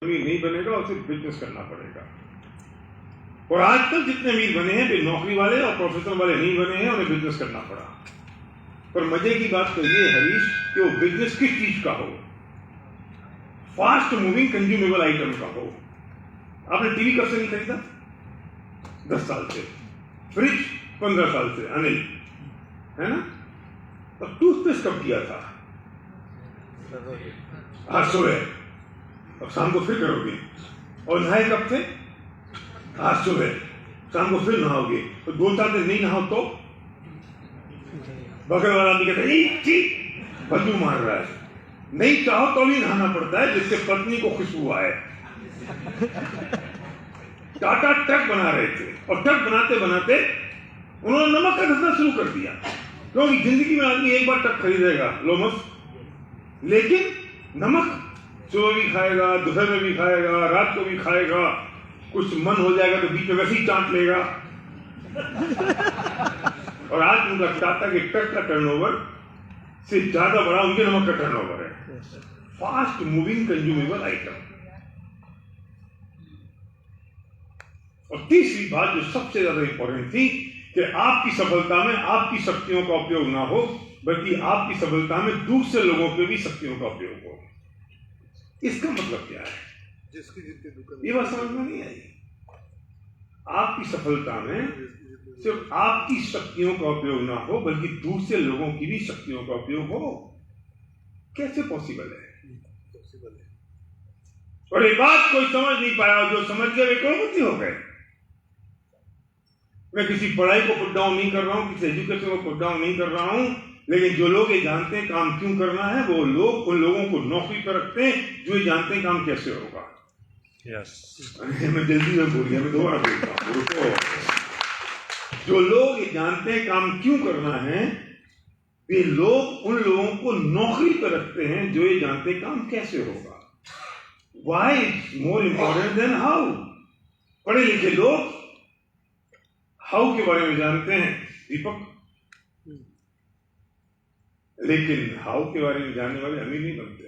अमीर नहीं बनेगा, उसे बिजनेस करना पड़ेगा। और आज तक जितने अमीर बने हैं वे नौकरी वाले और प्रोफेशनल वाले नहीं बने हैं, उन्हें बिजनेस करना पड़ा। पर मजे की बात तो ये हरीश कि वो बिजनेस किस चीज का हो, फास्ट मूविंग कंज्यूमेबल आइटम का हो। आपने टीवी कब से नहीं खरीदा? 10 साल से। फ्रिज 15 साल से, अनिल है ना? अब टूथपेस्ट कब किया था? आज सुबह, अब शाम को फिर करोगे। और नहाए कब थे? आज सुबह, शाम को फिर नहाओगे। तो 2-4 दिन नहीं नहाओ तो बगल वाला आदमी कहता है बदबू मार रहा है। नहीं चाहो तो भी नहाना पड़ता है, जिससे पत्नी को खुशबू आए। टाटा ट्रक बना रहे थे और ट्रक बनाते बनाते उन्होंने नमक का धंधा शुरू कर दिया, क्योंकि जिंदगी में आदमी एक बार ट्रक खरीदेगा लोमस, लेकिन नमक सुबह भी खाएगा, दोपहर में भी खाएगा, रात को भी खाएगा, कुछ मन हो जाएगा तो बीच में वैसे ही चाट लेगा। और आज उनका टाटा के ट्रक का टर्नओवर से ज्यादा बड़ा उनके नमक का टर्नओवर है। Fast moving consumable item. और तीसरी बात जो सबसे ज्यादा इंपॉर्टेंट थी कि आपकी सफलता में आपकी शक्तियों का उपयोग ना हो, बल्कि आपकी सफलता में दूसरे लोगों के भी शक्तियों का उपयोग हो। इसका मतलब क्या है? ये बात समझ में नहीं आई। आपकी सफलता में सिर्फ आपकी शक्तियों का उपयोग ना हो, बल्कि दूसरे लोगों की भी शक्तियों का उपयोग हो। कैसे पॉसिबल है? और ये बात कोई समझ नहीं पाया, जो समझ गए वे करोड़पति हो गए। मैं किसी पढ़ाई को पुट डाउन नहीं कर रहा हूं, किसी एजुकेशन को पुट डाउन नहीं कर रहा हूं, लेकिन जो लोग ये जानते हैं काम क्यों करना है, वो लोग उन लोगों को नौकरी पर रखते हैं जो ये जानते हैं काम कैसे होगा। मैं जल्दी में बोल गया, मैं दोबारा बोलता हूं। जो लोग ये जानते हैं काम क्यों करना है, वे लोग उन लोगों को नौकरी पर रखते हैं जो ये जानते हैं काम कैसे होगा। Why is more important than how? पढ़े लिखे लोग हाउ के बारे में जानते हैं दीपक, लेकिन हाउ के बारे में जानने वाले अमीर नहीं बनते।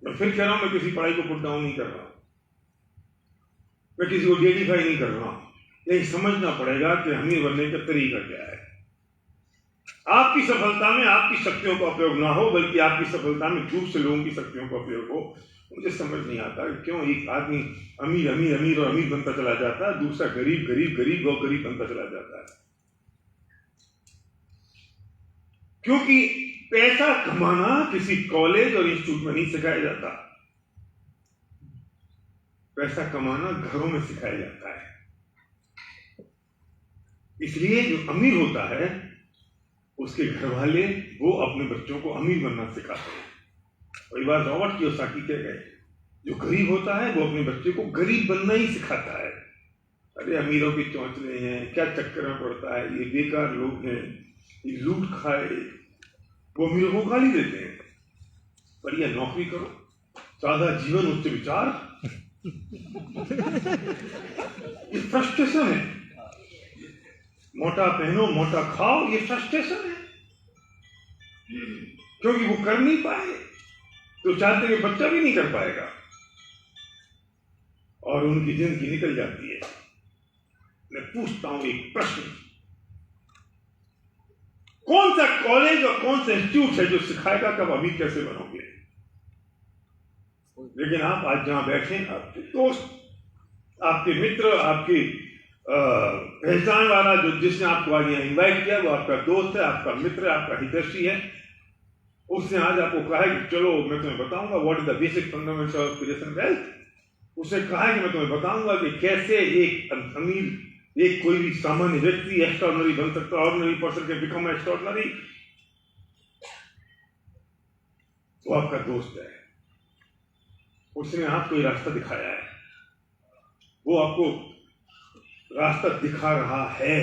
मैं फिर कह रहा हूं, मैं किसी पढ़ाई को पुट डाउन नहीं कर रहा, मैं किसी को डिग्निफाई नहीं कर रहा, लेकिन समझना पड़ेगा कि अमीर बनने का तरीका क्या है। आपकी सफलता में आपकी शक्तियों का उपयोग ना हो, बल्कि आपकी सफलता में दूसरे लोगों की शक्तियों का उपयोग हो। मुझे समझ नहीं आता क्यों एक आदमी अमीर अमीर अमीर और अमीर बनता चला जाता है, दूसरा गरीब गरीब गरीब और गरीब बनता चला जाता है। क्योंकि पैसा कमाना किसी कॉलेज और इंस्टीट्यूट में नहीं सिखाया जाता, पैसा कमाना घरों में सिखाया जाता है। इसलिए जो अमीर होता है उसके घर वाले वो अपने बच्चों को अमीर बनना सिखाते हैं। और ये बात रॉबर्ट कियोसाकी कह गए, जो गरीब होता है वो अपने बच्चे को गरीब बनना ही सिखाता है। अरे अमीरों के चौंचले हैं, क्या चक्कर में पड़ता है, ये बेकार लोग हैं, ये लूट खाए, वो अमीरों को गाली देते हैं। बढ़िया नौकरी करो, सादा जीवन, उच्च विचार। ये फ्रस्ट्रेशन है। मोटा पहनो मोटा खाओ, ये फ्रस्ट्रेशन है, क्योंकि वो कर नहीं पाए तो चाहते कि बच्चा भी नहीं कर पाएगा और उनकी जिंदगी निकल जाती है। मैं पूछता हूं एक प्रश्न, कौन सा कॉलेज और कौन सा इंस्टीट्यूट है जो सिखाएगा कब अमीर कैसे बनोगे? लेकिन आप आज जहां बैठे, आपके दोस्त, आपके मित्र, आपके पहचान वाला जो जिसने आपको आज यहाँ इन्वाइट किया, वो आपका दोस्त है, आपका मित्र है, आपका हितैषी है। उसने आज आपको कहा है कि चलो मैं तुम्हें बताऊंगा what is the basic fundaments of creation wealth. उसने कहा है कि मैं तुम्हें बताऊंगा कि कैसे एक अमीर, एक कोई भी सामान्य व्यक्ति एक्स्ट्राऑर्डिनरी बन सकता है, ordinary person can become extraordinary. वो आपका दोस्त है, उसने आपको ये रास्ता दिखाया है, वो आपको रास्ता दिखा रहा है।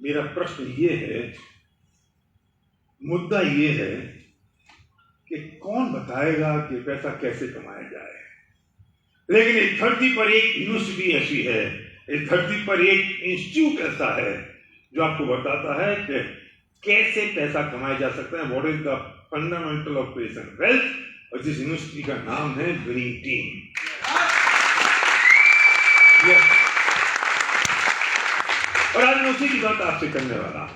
मेरा प्रश्न ये है, मुद्दा ये है कि कौन बताएगा कि पैसा कैसे कमाया जाए। लेकिन इस धरती पर एक यूनिवर्सिटी ऐसी है, इस धरती पर एक इंस्टीट्यूट ऐसा है जो आपको बताता है कि कैसे पैसा कमाया जा सकता है। What is the fundamental of peace and wealth, और जिस यूनिवर्सिटी का नाम है विनिंग टीम। और आज मैं उसी की बात आपसे करने वाला हूं।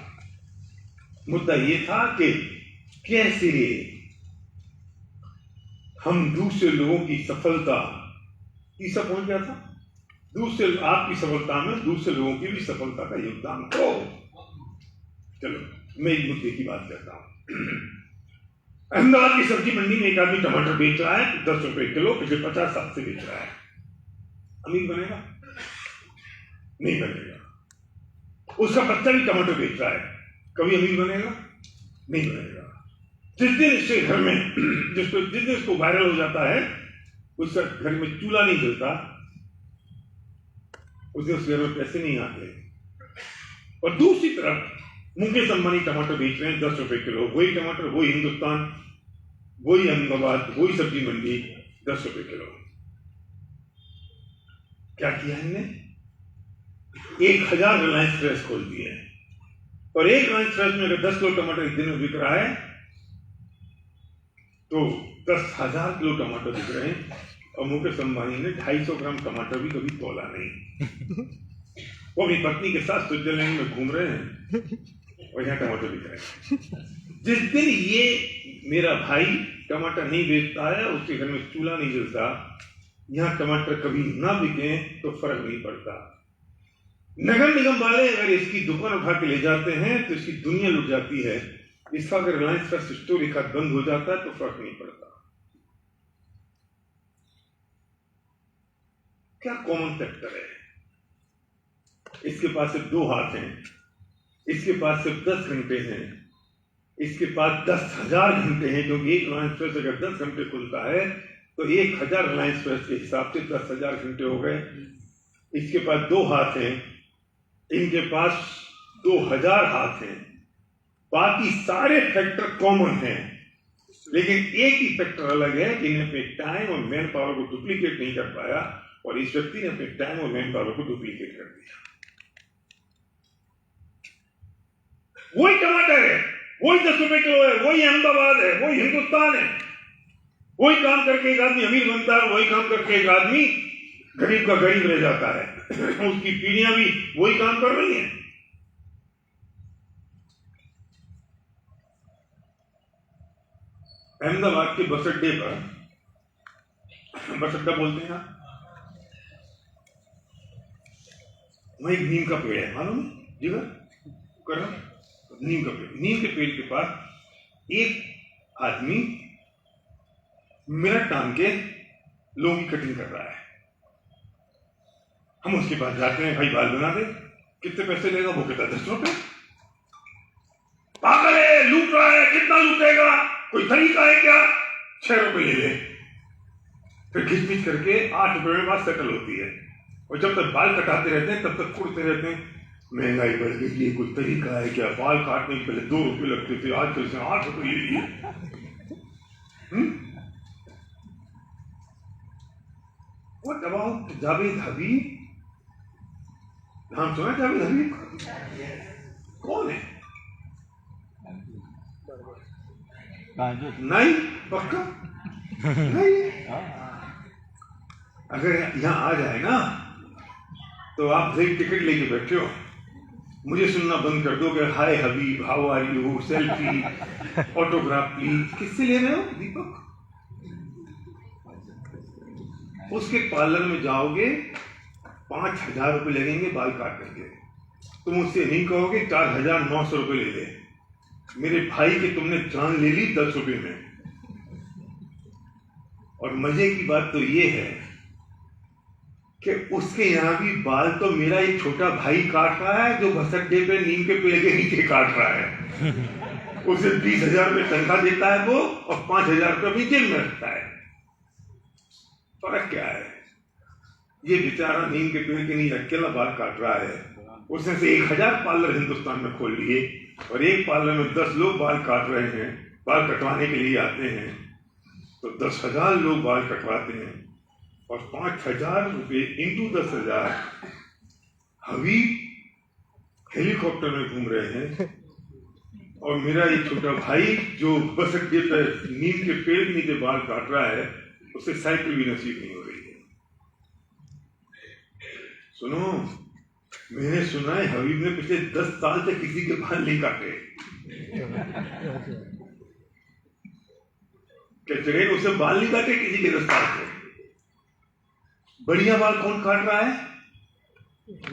मुद्दा ये था कि कैसे हम दूसरे लोगों की सफलता, तीसरा पॉइंट क्या था, दूसरे आपकी सफलता में दूसरे लोगों की भी सफलता का योगदान हो। चलो मैं एक मुद्दे की बात करता हूं। अहमदाबाद की सब्जी मंडी में एक आदमी टमाटर बेच रहा है 10 रुपए किलो, पिछले 50 साल से बेच रहा है। अमीर बनेगा? नहीं बनेगा। उसका बच्चा भी टमाटर बेच रहा है, कभी अमीर बनेगा? नहीं बनेगा। जिस दिन इसके घर में जिस दिन इसको वायरल हो जाता है, उसका घर में चूल्हा नहीं जलता, उस दिन उसके घर में पैसे नहीं आते। और दूसरी तरफ मुकेश अंबानी टमाटर बेच रहे हैं 10 रुपए किलो, वही टमाटर, वही हिंदुस्तान, वही अहमदाबाद, वही सब्जी मंडी 10 रुपए किलो। क्या किया हमने? 1000 रिलायंस फ्रेश खोल दिए हैं, और एक रिलायंस फ्रेश में अगर 10 किलो टमाटर एक दिन में बिक रहा है तो 10,000 किलो टमाटर बिक रहे हैं। और मुकेश अंबानी ने 250 ग्राम टमाटर भी कभी तोला नहीं। वो अपनी पत्नी के साथ स्विट्जरलैंड में घूम रहे हैं और यहाँ टमाटर बिक रहे हैं। जिस दिन ये मेरा भाई टमाटर नहीं बेचता है, उसके घर में चूल्हा नहीं जलता, यहाँ टमाटर कभी ना बिके तो फर्क नहीं पड़ता। नगर निगम वाले अगर इसकी दुकान उठा के ले जाते हैं तो इसकी दुनिया लुट जाती है। इसका अगर रिलायंस फ्रेश स्टोर एक हाथ बंद हो जाता है तो फर्क नहीं पड़ता। क्या कॉमन फैक्टर है? इसके पास सिर्फ 2 हाथ हैं, इसके पास सिर्फ 10 घंटे हैं, इसके पास 10,000 घंटे हैं, क्योंकि एक रिलायंस फ्रेश अगर 10 घंटे खुलता है तो 1000 रिलायंस फ्रेश के हिसाब से 10,000 घंटे हो गए। इसके पास 2 हाथ हैं, इनके पास 2000 हाथ हैं। बाकी सारे फैक्टर कॉमन हैं, लेकिन एक ही फैक्टर अलग है कि इन्हें अपने टाइम और मैन पावर को डुप्लीकेट नहीं कर पाया, और इस व्यक्ति ने अपने टाइम और मैन पावर को डुप्लीकेट कर दिया। वही टमाटर है, वही 10 रुपए किलो है, वही अहमदाबाद है, वही हिंदुस्तान है। वही काम करके एक आदमी अमीर बनता है, वही काम करके एक आदमी गरीब का गरीब रह जाता है। उसकी पीढ़ियां भी वही काम कर रही हैं। अहमदाबाद के बस अड्डे पर, बस अड्डा बोलते हैं वहीं एक नीम का पेड़ है, मालूम जी? कर नीम का पेड़, नीम के पेड़ के पास एक आदमी मिनट टांग के लोगों की कटिंग कर रहा है। हम उसके पास जाते हैं, भाई बाल बना दे, कितने पैसे लेगा? वो कहता 10 रुपए। पागल है, लूट रहा है, कितना लूटेगा? कोई तरीका है क्या? 6 रुपए ले ले। फिर खिचपिच करके 8 रुपए में बात सेटल होती है। और जब तक बाल कटाते रहते हैं तब तक कुड़ते रहते हैं, महंगाई बढ़ गई, ये कोई तरीका है क्या? बाल काटने के पहले 2 रुपए लगते थे, आजकल से 8 रुपए ले लिए। What about जावेद हबीब? नाम सुना जावेद हबीब? कौन है? नहीं, पक्का नहीं। अगर यहाँ आ जाए ना तो आप एक टिकट लेके बैठे हो, मुझे सुनना बंद कर दो कि hi Habib, how are you, selfie, autograph please. किससे ले रहे हो दीपक? उसके पार्लर में जाओगे, 5,000 रुपए लगेंगे बाल काटेंगे। तुम उससे नहीं कहोगे 4,900 रुपए ले ले। मेरे भाई के तुमने जान ले ली 10 रुपए में। और मजे की बात तो ये है कि उसके यहाँ भी बाल तो मेरा एक छोटा भाई काट रहा है, जो बस अड्डे पे नीम के पेड़ के नीचे काट रहा है। उसे 20,000 रुपये तनख्वाह देता है वो, और 5,000 रुपये अपनी जेब में रखता है। फर्क क्या है? ये बेचारा नीम के पेड़ के नीचे अकेला बाल काट रहा है, उसने से 1000 पार्लर हिंदुस्तान में खोल लिए, और एक पार्लर में 10 लोग बाल काट रहे हैं, बाल कटवाने के लिए आते हैं, तो 10,000 लोग बाल कटवाते हैं, और 5,000 रुपये इंटू 10,000। हबीब हेलीकॉप्टर में घूम रहे हैं और मेरा एक छोटा भाई जो बस अड्डे पर नीम के पेड़ के नीचे बाल काट रहा है, उसे साइकिल भी नसीब नहीं हो रही है। सुनो, मैंने सुना है हबीब ने पिछले 10 साल से किसी के बाल नहीं काटे। कचरे उसे बाल नहीं काटे किसी के 10 साल से। बढ़िया बाल कौन काट रहा है?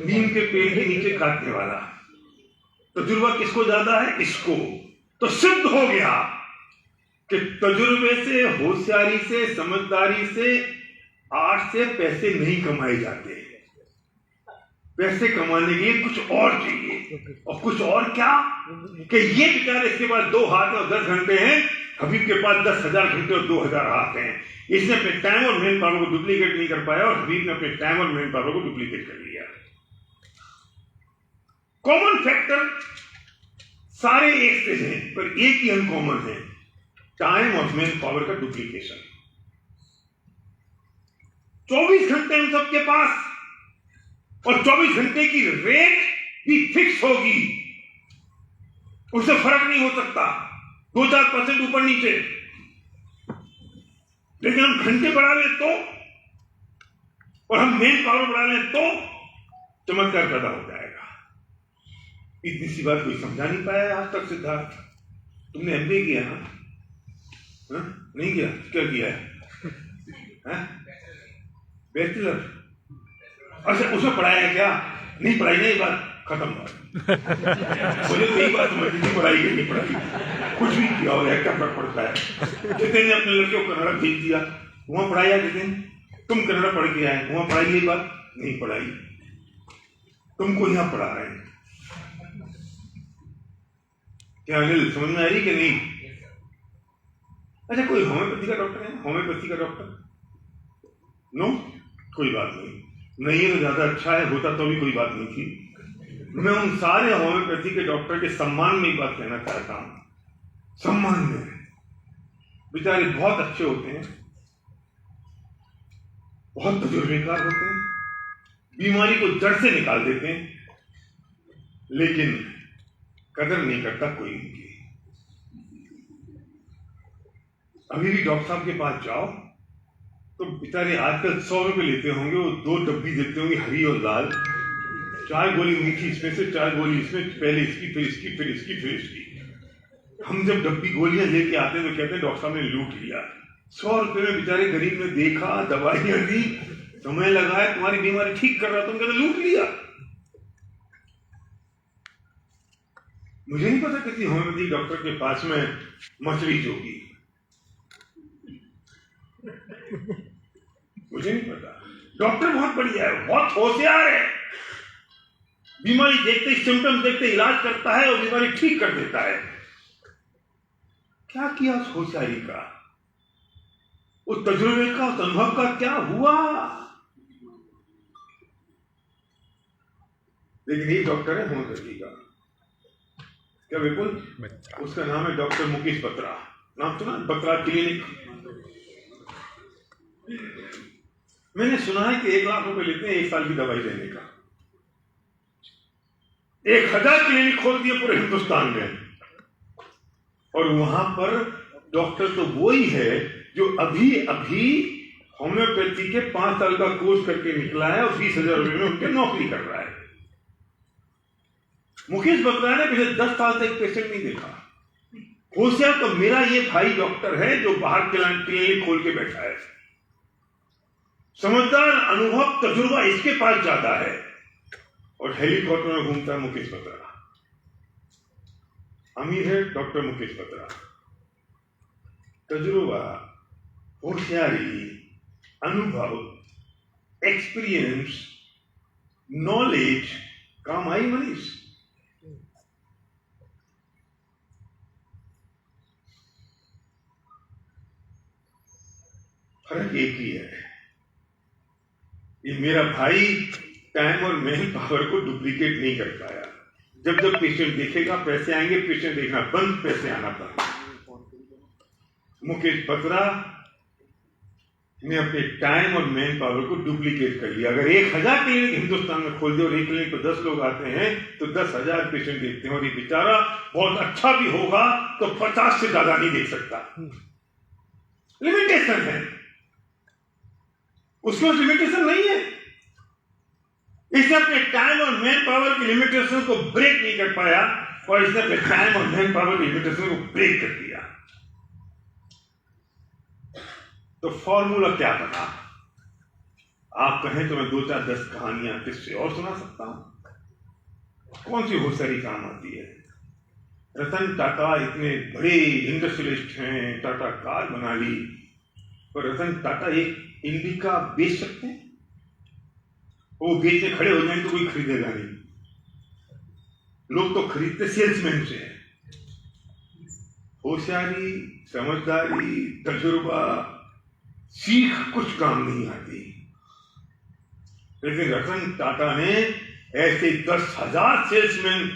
नीम के पेड़ के नीचे काटने वाला। तजुर्बा किसको ज्यादा है? इसको। तो सिद्ध हो गया कि तजुर्बे से, होशियारी से, समझदारी से, आर्ट से पैसे नहीं कमाए जाते। पैसे कमाने के लिए कुछ और चाहिए। और कुछ और क्या? कि ये बेचारे इसके पास 2 हाथ और 10 घंटे हैं, हबीब के पास 10,000 घंटे और 2,000 हाथ हैं। इसने अपने टाइम और मैन पावर को डुप्लीकेट नहीं कर पाया और हबीब ने अपने टाइम और मैन पावर को डुप्लीकेट कर लिया। कॉमन फैक्टर सारे एक से हैं, पर एक ही अनकॉमन है, टाइम और मैन पावर का डुप्लीकेशन। 24 घंटे हम सबके पास, और 24 घंटे की रेट भी फिक्स होगी, उससे फर्क नहीं हो सकता 2-4% ऊपर नीचे। लेकिन हम घंटे बढ़ा लें तो, और हम मेन पावर बढ़ा लें तो चमत्कार पैदा हो जाएगा। इतनी सी बात कोई समझा नहीं पाया आज तक। सिद्धार्थ, तुमने एमबीए किया ना? नहीं किया? क्या किया है? बैचलर? अच्छा, उसमें पढ़ाया क्या? नहीं पढ़ाई, नहीं, बात खत्म बात। मुझे तो यही बात समझ नहीं पढ़ाई नहीं पढ़ाई, कुछ भी किया हो क्या फर्क पड़ता है? जितने ने अपने लड़के को कनाडा भेज दिया, वहां पढ़ाया। जितने तुम कनाडा पढ़ के आए, वहां पढ़ाई नहीं, बात नहीं पढ़ाई, तुमको यहां पढ़ा रहे हैं। क्या अनिल समझ में आ रही कि नहीं? अच्छा, कोई होम्योपैथी का डॉक्टर है? होम्योपैथी का डॉक्टर? नो, कोई बात नहीं है तो ज्यादा अच्छा है, होता तो भी कोई बात नहीं थी। मैं उन सारे होम्योपैथी के डॉक्टर के सम्मान में एक बात कहना चाहता हूं। सम्मान में बेचारे बहुत अच्छे होते हैं, बहुत तजुर्बेकार होते हैं, बीमारी को जड़ से निकाल देते हैं, लेकिन कदर नहीं करता कोई उनकी। अभी भी डॉक्टर साहब के पास जाओ तो बेचारे आजकल 100 रुपए लेते होंगे, वो 2 डब्बी देते होंगे, हरी और लाल, 4 गोली मीठी इसमें से, 4 गोली इसमें, पहले इसकी, फिर इसकी, फिर इसकी, फिर इसकी। हम जब डब्बी गोलियां लेके आते हैं तो कहते हैं डॉक्टर साहब ने लूट लिया। 100 रुपए में बेचारे गरीब ने देखा, दवाइयां दी, समय लगाया, तुम्हारी बीमारी ठीक कर रहा, तुम कहते लूट लिया। मुझे नहीं पता किसी होम्योपैथी डॉक्टर के पास में मछली जोगी, मुझे नहीं पता। डॉक्टर बहुत बढ़िया है, बहुत होशियार है, बीमारी देखते ही, सिम्टम्स देखते ही इलाज करता है और बीमारी ठीक कर देता है। क्या किया उस होशियारी का, उस तजुर्बे का, उस अनुभव का क्या हुआ? लेकिन एक डॉक्टर है होम्योपैथी का, क्या बिल्कुल, उसका नाम है डॉक्टर मुकेश बत्रा। नाम सुना? बत्रा क्लिनिक। मैंने सुना है कि 1 लाख रुपए लेते हैं 1 साल की दवाई देने का। 1000 क्लिनिक खोल दिए पूरे हिंदुस्तान में, और वहां पर डॉक्टर तो वो ही है जो अभी अभी होम्योपैथी के 5 साल का कोर्स करके निकला है और 20,000 रुपए में उनके नौकरी कर रहा है। मुकेश बत्रा ने पिछले 10 साल से एक पेशेंट नहीं देखा। होशियार तो मेरा ये भाई डॉक्टर है जो बाहर क्लिनिक खोल के बैठा है। समझदार, अनुभव, तजुर्बा इसके पास ज्यादा है, और हेलीकॉप्टर में घूमता है मुकेश बत्रा। अमीर है डॉक्टर मुकेश बत्रा। तजुर्बा, होशियारी, अनुभव, एक्सपीरियंस, नॉलेज काम आई मनीष। फर्क एक ही है, ये मेरा भाई टाइम और मैन पावर को डुप्लीकेट नहीं कर पाया। जब जब पेशेंट देखेगा पैसे आएंगे, पेशेंट देखना बंद, पैसे आना बंद। मुकेश बत्रा ने अपने टाइम और मैन पावर को डुप्लीकेट कर लिया। अगर 1000 क्लिनिक हिंदुस्तान में खोल दिया और एक क्लिनिक पर 10 लोग आते हैं तो 10,000 पेशेंट देखते हैं, और ये बेचारा बहुत अच्छा भी होगा तो 50 से ज्यादा नहीं देख सकता। लिमिटेशन है, उसके पास लिमिटेशन नहीं है। इसने अपने टाइम और मैन पावर की लिमिटेशन को ब्रेक नहीं कर पाया, और इसने अपने टाइम और मैन पावर की लिमिटेशन को ब्रेक कर दिया। तो फॉर्मूला क्या बना? आप कहें तो मैं 2-4-10 कहानियां किससे और सुना सकता हूं। कौन सी होशियारी काम आती है? रतन टाटा इतने बड़े इंडस्ट्रियलिस्ट हैं, टाटा कार बना ली, और रतन टाटा एक इंडिका बेच सकते हैं? वो बेचने खड़े हो जाएंगे तो कोई खरीदेगा नहीं। लोग तो खरीदते सेल्समैन से हैं। होशियारी, समझदारी, तजुर्बा, सीख कुछ काम नहीं आती। लेकिन रतन टाटा ने ऐसे 10,000 सेल्समैन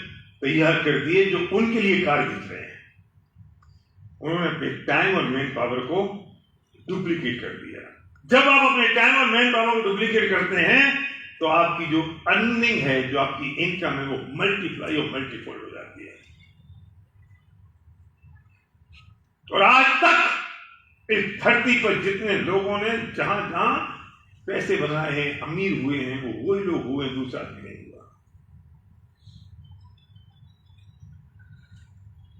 तैयार कर दिए जो उनके लिए कार बेच रहे हैं। उन्होंने अपने टाइम और मैन पावर को डुप्लीकेट कर दिया। जब आप अपने टाइम और मैन पावर को डुप्लीकेट करते हैं तो आपकी जो अर्निंग है, जो आपकी इनकम है, वो मल्टीप्लाई और मल्टीफोल्ड हो जाती है। और आज तक इस धरती पर जितने लोगों ने जहां जहां पैसे बनाए हैं, अमीर हुए हैं, वो वही लोग हुए, दूसरा नहीं हुआ।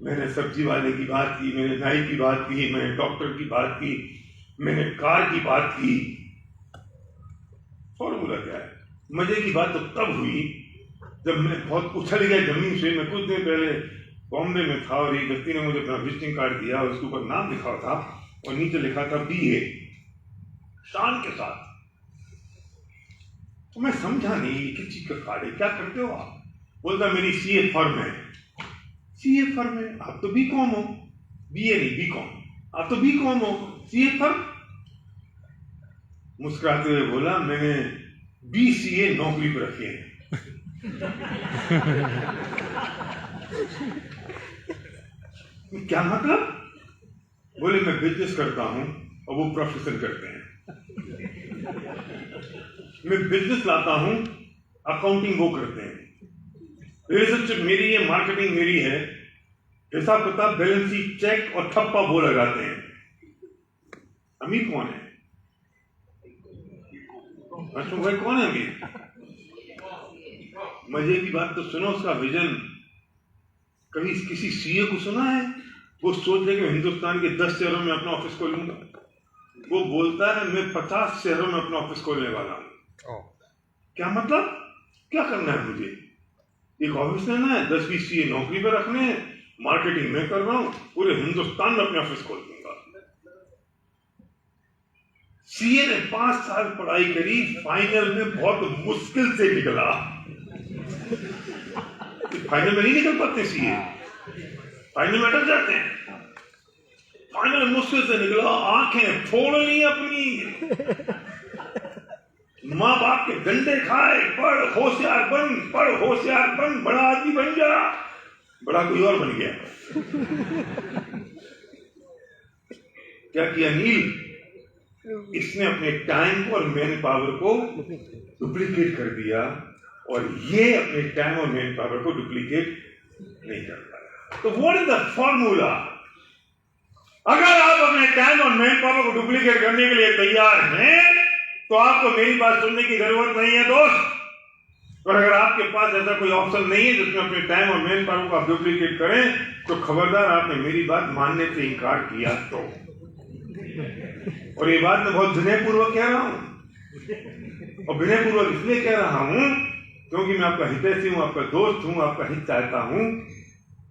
मैंने सब्जी वाले की बात की, मैंने नाई की बात की, मैंने डॉक्टर की बात की, मैंने कार की बात की। फॉर्मूला क्या है? मजे की बात तो तब हुई जब मैं बहुत उछल गया जमीन से। मैं कुछ दिन पहले बॉम्बे में था और एक व्यक्ति ने मुझे अपना विजिटिंग कार्ड दिया, उसके ऊपर नाम लिखा था और नीचे लिखा था BA, शान के साथ। तो मैं समझा नहीं किस चीज का कार्ड है, क्या करते हो आप? बोलता मेरी CA फर्म है। CA फर्म है? आप तो BCom हो। BA नहीं, BCom। आप तो BCom हो, CA फर्म? मुस्कुराते हुए बोला मैंने BCA नौकरी पर रखी है। क्या मतलब? बोले मैं बिजनेस करता हूं और वो प्रोफेशन करते हैं। मैं बिजनेस लाता हूं, अकाउंटिंग वो करते हैं। रिलेशनशिप मेरी है, मार्केटिंग मेरी है, हिसाब किताब, बैलेंस शीट, चेक और ठप्पा वो लगाते हैं। अमीर कौन है? अशोक भाई कौन है अमीर? मजे की बात तो सुनो, उसका विजन। कभी किसी CA को सुना है वो सोच ले कि हिंदुस्तान के 10 शहरों में अपना ऑफिस खोलूंगा? वो बोलता है मैं 50 शहरों में अपना ऑफिस खोलने वाला हूं। क्या मतलब? क्या करना है मुझे? एक ऑफिस लेना है, 10-20 CA नौकरी पर रखने हैं, मार्केटिंग में कर रहा हूं, पूरे हिंदुस्तान में अपने ऑफिस खोल दूंगा। CA ने 5 साल पढ़ाई करी, फाइनल में बहुत मुश्किल से निकला। फाइनल में नहीं निकल पाते CA, फाइनल में अटक जाते हैं। फाइनल मुश्किल से निकला, आंखें फोड़ ली अपनी, माँ बाप के डंडे खाए, पढ़ होशियार बन, पढ़ होशियार बन, बड़ा आदमी बन जा। बड़ा कोई और बन गया। क्या किया नील? इसने अपने टाइम और मैन पावर को डुप्लीकेट कर दिया, और ये अपने टाइम और मैन पावर को डुप्लीकेट नहीं कर पाया। तो व्हाट इज द फॉर्मूला? अगर आप अपने टाइम और मैन पावर को डुप्लीकेट करने के लिए तैयार हैं तो आपको मेरी बात सुनने की जरूरत नहीं है दोस्त। और अगर आपके पास ऐसा कोई ऑप्शन नहीं है जिसमें अपने टाइम और मैन पावर को आप डुप्लीकेट करें, तो खबरदार आपने मेरी बात मानने से इनकार किया तो। और ये बात मैं बहुत विनयपूर्वक कह रहा हूं, और विनयपूर्वक इसलिए कह रहा हूं क्योंकि मैं आपका हितैषी हूं, आपका दोस्त हूं, आपका हित चाहता हूं।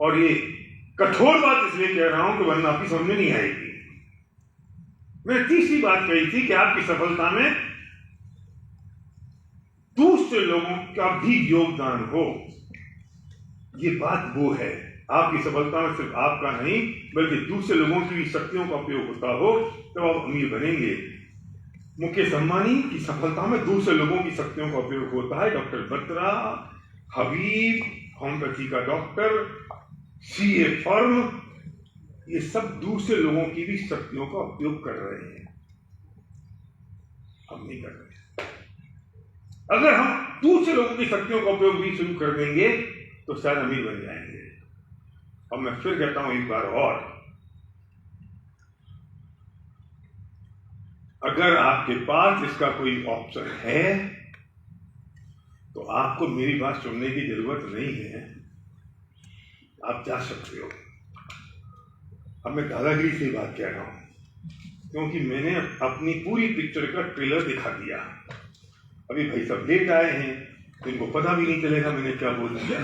और ये कठोर बात इसलिए कह रहा हूं कि वरना आपकी समझ में नहीं आएगी। मैंने तीसरी बात कही थी कि आपकी सफलता में दूसरे लोगों का भी योगदान हो। ये बात वो है, आपकी सफलता में सिर्फ आपका नहीं बल्कि दूसरे लोगों की भी शक्तियों का उपयोग होता हो, तब आप अमीर बनेंगे। मुकेश अंबानी की सफलता में दूसरे लोगों की शक्तियों का उपयोग होता है। डॉक्टर बत्रा, हबीब, होम्योपैथी का डॉक्टर, CA फर्म, ये सब दूसरे लोगों की भी शक्तियों का उपयोग कर रहे हैं। हम नहीं कर रहे। अगर हम दूसरे लोगों की शक्तियों का उपयोग भी शुरू कर देंगे तो शायद अमीर बन जाएंगे। और मैं फिर कहता हूं एक बार और, अगर आपके पास इसका कोई ऑप्शन है तो आपको मेरी बात सुनने की जरूरत नहीं है, आप जा सकते हो। अब मैं दादागिरी से बात कह रहा हूं क्योंकि मैंने अपनी पूरी पिक्चर का ट्रेलर दिखा दिया। अभी भाई सब लेट आए हैं तो इनको पता भी नहीं चलेगा मैंने क्या बोल दिया।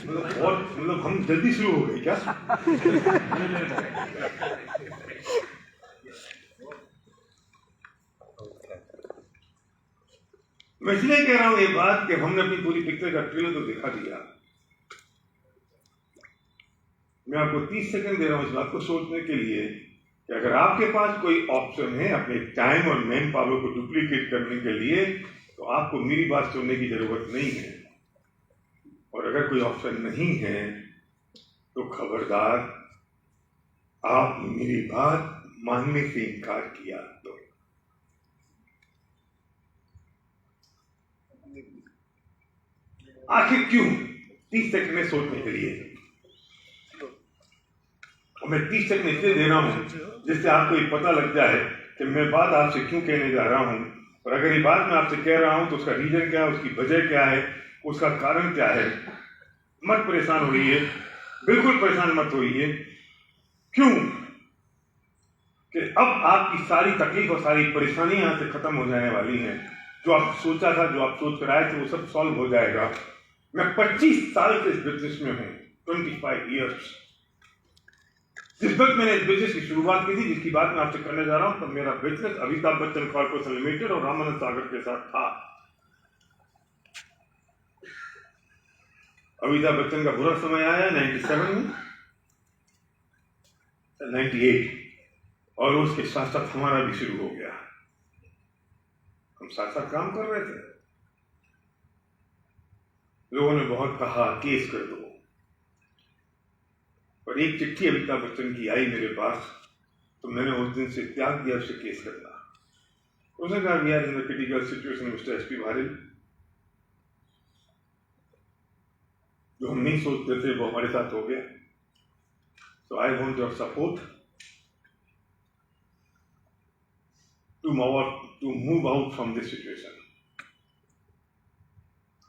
मतलब हम जल्दी शुरू हो गए क्या? मैं इसलिए कह रहा हूं ये बात कि हमने अपनी पूरी पिक्चर का ट्रेलर तो दिखा दिया। मैं आपको 30 सेकंड दे रहा हूं इस बात को सोचने के लिए कि अगर आपके पास कोई ऑप्शन है अपने टाइम और मैन पावर को डुप्लीकेट करने के लिए तो आपको मेरी बात सुनने की जरूरत नहीं है। और अगर कोई ऑप्शन नहीं है तो खबरदार, आपने मेरी बात मानने से इनकार किया तो आखिर क्यों? 30 सेकंड में सोचने के लिए। और मैं 30 सेकंड इसलिए दे रहा हूं जिससे आपको ये पता लग जाए कि मैं बात आपसे क्यों कहने जा रहा हूं। और अगर ये बात मैं आपसे कह रहा हूं तो उसका रीजन क्या है, उसकी वजह क्या है, उसका कारण क्या है। मत परेशान होइए, बिल्कुल परेशान मत होइए। क्यों? कि अब आपकी सारी तकलीफ और सारी परेशानी यहां से खत्म हो जाने वाली हैं। जो आप सोचा था, जो आप सोच कर आए थे, वो सब सॉल्व हो जाएगा। मैं 25 साल के इस बिजनेस में हूं, 25 ईयर्स। जिस वक्त मैंने इस बिजनेस की शुरुआत की थी, जिसकी बात मैं आपसे करने जा रहा हूं, तब मेरा business Amitabh Bachchan corporation limited और रामानंद सागर के साथ था। अमिताभ बच्चन का बुरा समय आया 97 में, 98, और उसके साथ साथ हमारा भी शुरू हो गया। हम साथ साथ काम कर रहे थे। लोगों ने बहुत कहा केस कर दो, और एक चिट्ठी अमिताभ बच्चन की आई मेरे पास, तो मैंने उस दिन से त्याग दिया उससे केस करना। उसने कहा we are in the critical situation mister SP Bharil, जो हम नहीं सोचते थे वो हमारे साथ हो गया। So I want your support to move out from this situation.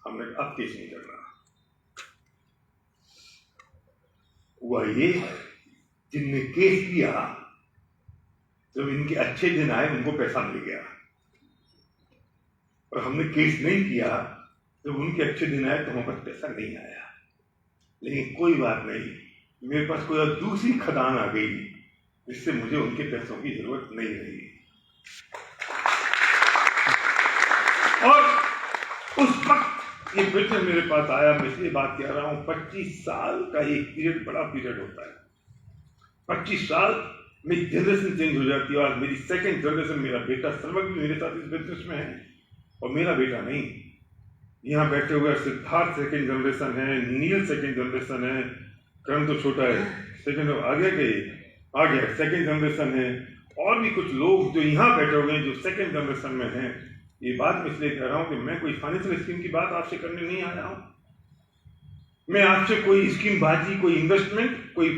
हमने अब केस नहीं करना। हुआ ये, जिनने केस किया, जब इनके अच्छे दिन आए उनको पैसा मिल गया, और हमने केस नहीं किया, जब उनके अच्छे दिन आए तो हमारे पास पैसा नहीं आया। लेकिन कोई बात नहीं, मेरे पास कोई और दूसरी खदान आ गई जिससे मुझे उनके पैसों की जरूरत नहीं रही। और उस वक्त ये बिजनेस मेरे पास आया। मैं इसलिए बात कह रहा हूं, 25 साल का एक पीरियड बड़ा पीरियड होता है। 25 साल में जनरेशन चेंज हो जाती है, और मेरी सेकंड जनरेशन, मेरा बेटा सर्वक भी मेरे साथ इस बिजनेस में है, और मेरा बेटा नहीं। यहाँ बैठे हुए सिद्धार्थ सेकंड जनरेशन है, नील सेकंड जनरेशन है, करण तो छोटा है, सेकंड आगे सेकंड जनरेशन है, और भी कुछ लोग जो यहाँ बैठे हुए हैं जो सेकंड जनरेशन में हैं। ये बात मैं इसलिए कह रहा हूं कि मैं कोई फाइनेंशियल स्कीम की बात आपसे करने नहीं आया हूं। मैं आपसे कोई स्कीम बाजी, कोई इन्वेस्टमेंट, कोई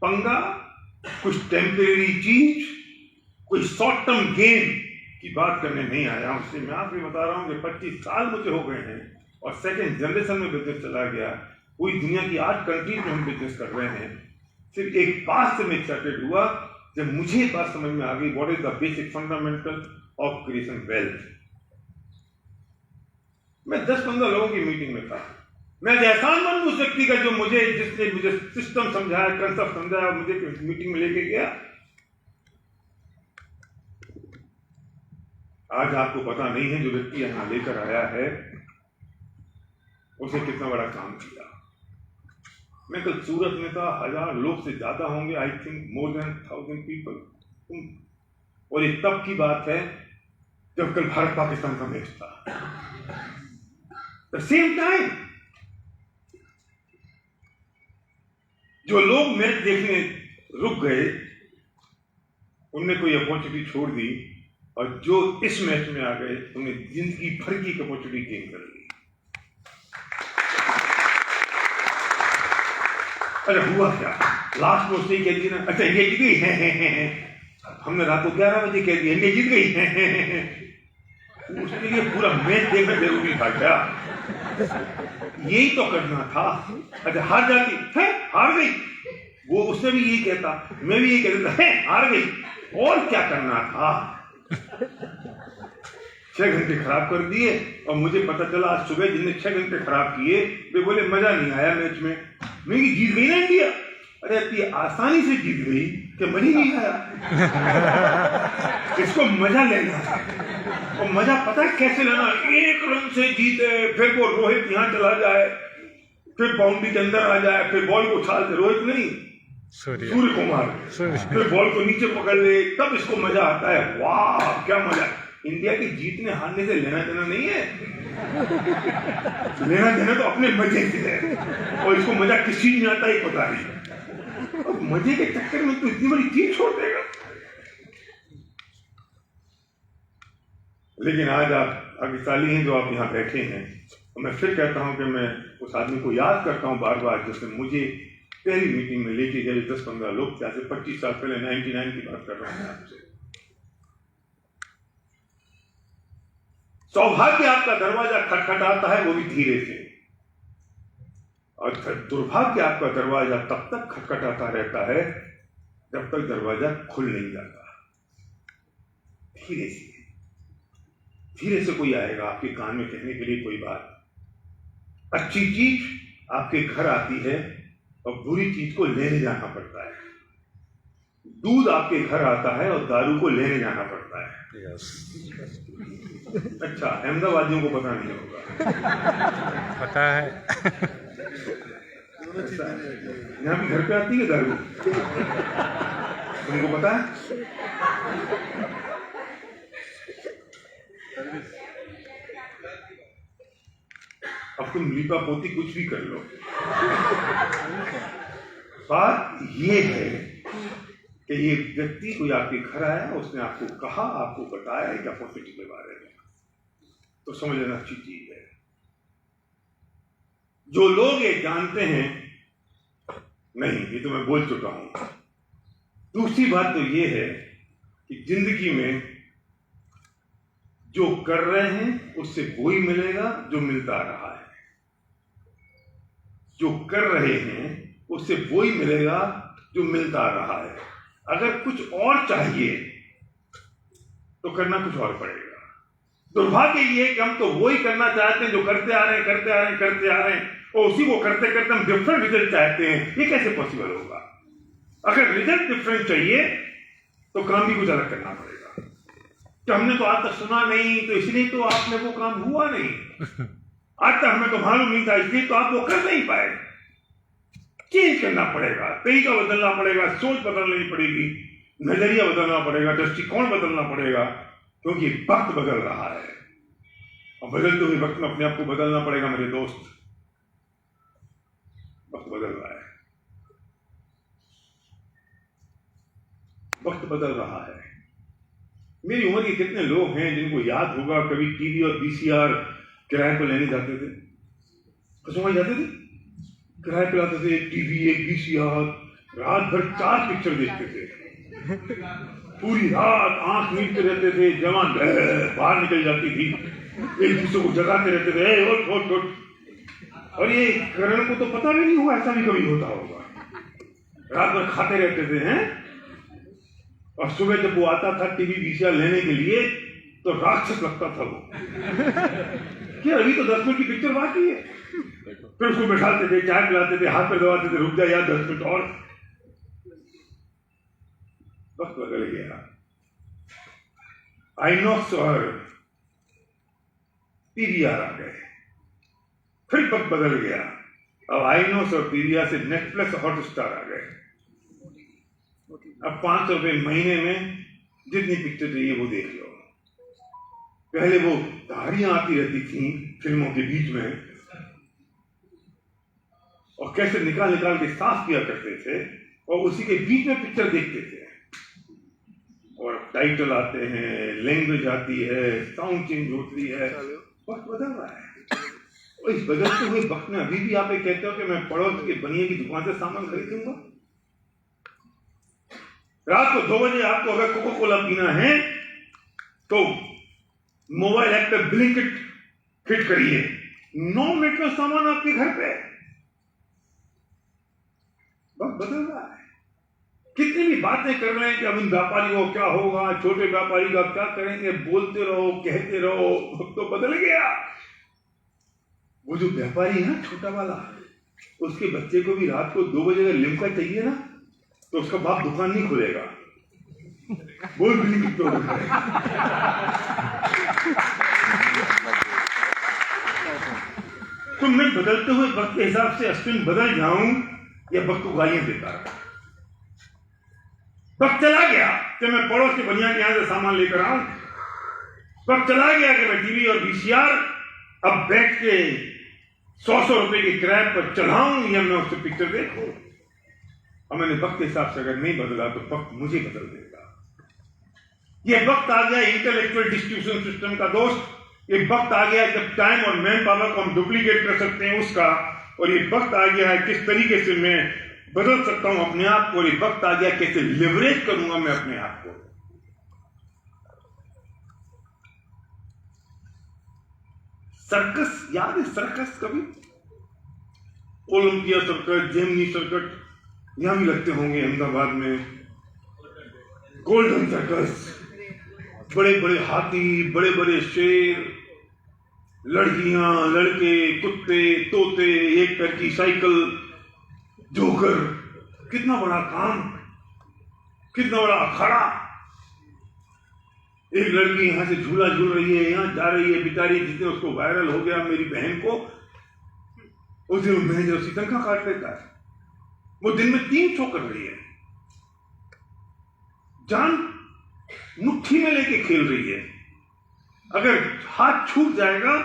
पंगा, कुछ टेम्परेरी चीज, कोई शॉर्ट टर्म गेन की बात करने नहीं आया हूं। इसलिए मैं आपको बता रहा हूं कि 25 साल मुझे हो गए हैं और सेकंड जनरेशन में बिजनेस चला गया। पूरी दुनिया की 8 कंट्रीज में हम बिजनेस कर रहे हैं। सिर्फ एक बात से मैं एक्साइटेड हुआ जब मुझे बात समझ में आ गई, what is the basic fundamental of creation wealth. मैं 10-15 लोगों की मीटिंग में था। मैं एहसानमंद उस व्यक्ति का जिसने मुझे सिस्टम समझाया, कंसेप्ट समझाया, मुझे मीटिंग में लेके गया। आज आपको पता नहीं है जो व्यक्ति यहां लेकर आया है उसे कितना बड़ा काम किया। मैं कल सूरत में था, 1000 लोग से ज्यादा होंगे, I think more than 1000 people. और ये तब की बात है जब कल भारत पाकिस्तान का मैच था। द सेम टाइम जो लोग मैच देखने रुक गए, उनने कोई अपॉर्चुनिटी छोड़ दी और जो इस मैच में आ गए उन्हें जिंदगी भर की अपॉर्चुनिटी गेन कर ली। अच्छा हुआ क्या, लास्ट में उसने कह दिया ना, अच्छा इंडिया जीत गई, हमने रात को 11 बजे कह दिया इंडिया जीत गई, उसके लिए पूरा मैच देखना जरूरी था क्या? यही तो करना था। अच्छा हार जाती है, हार गई, वो उसने भी यही कहता, मैं भी यही कहता है हार गई, और क्या करना था? 6 घंटे खराब कर दिए, और मुझे पता चला आज सुबह जिनने 6 घंटे खराब किए वे बोले मजा नहीं आया मैच में। मैं जीत गई ना इंडिया, अरे इतनी आसानी से जीत गई कि मजा नहीं आया। इसको मजा लेना था, और मजा पता है कैसे लेना, 1 रन से जीते, फिर वो रोहित यहाँ चला जाए, फिर बाउंड्री के अंदर आ जाए, फिर बॉल को उछालते, रोहित नहीं सूर्य कुमार, फिर बॉल को नीचे पकड़ ले, तब इसको मजा आता है। वाह क्या मजा! इंडिया के जीतने हारने से लेना देना नहीं है, लेना देना तो अपने मजे से है, और इसको मजा किस चीज में आता है पता नहीं, और मजे के चक्कर में तो इतनी बड़ी चीज छोड़ देगा। लेकिन आज आप भाग्यशाली हैं जो आप यहाँ बैठे हैं, और मैं फिर कहता हूं कि मैं उस आदमी को याद करता हूं बार बार जिसने मुझे पहली मीटिंग में लेके गए, 10-15 लोग थे, आज से 25 साल पहले, 99 की बात कर रहा हूं आपसे। सौभाग्य आपका दरवाजा खटखटाता है, वो भी धीरे से, और दुर्भाग्य आपका दरवाजा तब तक खटखटाता रहता है जब तक दरवाजा खुल नहीं जाता। धीरे से कोई आएगा आपके कान में कहने के लिए कोई बात। अच्छी चीज आपके घर आती है और बुरी चीज को लेने जाना पड़ता है। दूध आपके घर आता है और दारू को लेने जाना पड़ता है। अच्छा अहमदाबादियों को पता नहीं होगा, पता है। यहाँ भी घर पे आती है दारू, तुमको पता है? अब तुम लीपा पोती कुछ भी कर लो, बात ये है कि ये व्यक्ति कोई आपके घर आया, उसने आपको कहा, आपको बताया एक अपॉर्चुनिटी के बारे में, तो समझ लेना अच्छी चीज है। जो लोग ये जानते हैं, नहीं ये तो मैं बोल चुका हूं। दूसरी बात तो ये है कि जिंदगी में जो कर रहे हैं उससे वही मिलेगा जो मिलता रहा है। जो कर रहे हैं उससे वही मिलेगा जो मिलता रहा है। अगर कुछ और चाहिए तो करना कुछ और पड़ेगा। दुर्भाग्य ये है कि हम तो वही करना चाहते हैं जो करते आ रहे हैं, और उसी को करते करते हम डिफरेंट रिजल्ट चाहते हैं। ये कैसे पॉसिबल होगा? अगर रिजल्ट डिफरेंट चाहिए तो काम भी कुछ अलग करना पड़ेगा। तो हमने तो आज तक सुना नहीं, तो इसलिए तो आपने वो काम हुआ नहीं। आज तक हमें तो मालूम नहीं था, इसलिए तो आप वो कर नहीं पाए। चेंज करना पड़ेगा, तरीका बदलना पड़ेगा, सोच बदलनी पड़ेगी, नजरिया बदलना पड़ेगा, दृष्टिकोण बदलना पड़ेगा, क्योंकि वक्त बदल रहा है। और बदलते हुए वक्त में अपने आप को बदलना पड़ेगा मेरे दोस्त। वक्त बदल रहा है, वक्त बदल रहा है। मेरी उम्र के कितने लोग हैं जिनको याद होगा कभी टीवी और वीसीआर किराए पर लेने जाते थे? कसौली जाते थे, किराए पर लाते थे, टीवी एक वीसीआर, रात भर 4 पिक्चर देखते थे, पूरी रात आंख मीचते रहते थे, जवान बाहर निकल जाती थी, एक दूसरे को जगाते रहते थे, उठ। और ये करण को तो पता भी नहीं हुआ ऐसा भी कभी होता होगा। रात भर खाते रहते थे हैं, और सुबह जब वो आता था टीवी वीसीआर लेने के लिए तो राक्षस लगता था वो कि अभी तो 10 मिनट की पिक्चर बाकी है। फिर उसको बैठाते थे, चाय पिलाते थे, हाथ पे दबाते थे, रुक जा यार 10 मिनट और। वक्त बदल गया। आइनॉक्स और पीवीआर आ गए, फिर वक्त बदल गया। अब आइनॉक्स और पीवीआर से नेटफ्लिक्स और हॉटस्टार आ गए। अब 500 रुपए महीने में जितनी पिक्चर चाहिए वो देख लो। पहले वो धारियां आती रहती थी फिल्मों के बीच में, और कैसे निकाल के साफ किया करते थे, और उसी के बीच में पिक्चर देखते थे। और टाइटल आते हैं, लैंग्वेज आती है, साउंड चेंज होती है, वक्त बदल रहा है। और इस बदलते हुए वक्त में अभी भी आप ये कहते हो कि मैं पड़ोस के बनिए की दुकान से सामान खरीदूंगा। रात को 2 बजे आपको अगर कोका कोला पीना है तो मोबाइल ऐप पे ब्लिंकिट फिट करिए, 9 मिनट में सामान आपके घर पे। वक्त बदल रहा है। कितनी भी बातें कर रहे हैं कि अब इन व्यापारी को क्या होगा, छोटे व्यापारी का क्या करेंगे, बोलते रहो, कहते रहो, वक्त तो बदल गया। वो जो व्यापारी है ना, छोटा वाला, उसके बच्चे को भी रात को 2 बजे अगर लिमका चाहिए ना तो उसका बाप दुकान नहीं खोलेगा, बोल भी नहीं तो तो मैं बदलते हुए वक्त के हिसाब से अश्विन बदल जाऊं या वक्त को गालियां देता रहा। वक्त चला गया कि मैं पड़ोस के बनिया के यहां से सामान लेकर आऊं। वक्त चला गया कि मैं टीवी और वीसीआर अब बैठ के 100 रुपए के किराए पर चढ़ाऊं या मैं उससे पिक्चर देखूं। और मैंने वक्त के हिसाब से अगर नहीं बदला तो वक्त मुझे बदल देगा। ये वक्त आ गया इंटेलेक्चुअल डिस्ट्रीब्यूशन सिस्टम का दोस्त। ये वक्त आ गया जब टाइम और मैन पावर को हम डुप्लीकेट कर सकते हैं उसका। और ये वक्त आ गया है किस तरीके से मैं बदल सकता हूं अपने आप को। और ये वक्त आ गया कैसे लिवरेज करूंगा मैं अपने आप को। सर्कस याद है? सर्कस कभी ओलंपिया सर्कस, जेमिनी सर्कस यहां भी लगते होंगे अहमदाबाद में। गोल्डन सर्कस, बड़े बड़े हाथी, बड़े बड़े शेर, लड़कियां, लड़के, कुत्ते, तोते, एक पैर की साइकिल, जोकर। कितना बड़ा काम, कितना बड़ा अखाड़ा। एक लड़की यहां से झूला झूल रही है, यहां जा रही है बेचारी। जिसने उसको वायरल हो गया मेरी बहन को, उस दिन मैंने उसी तनखा काट लेता है। वो दिन में 3 शो कर रही है, जान मुट्ठी में लेके खेल रही है। अगर हाथ छूट जाएगा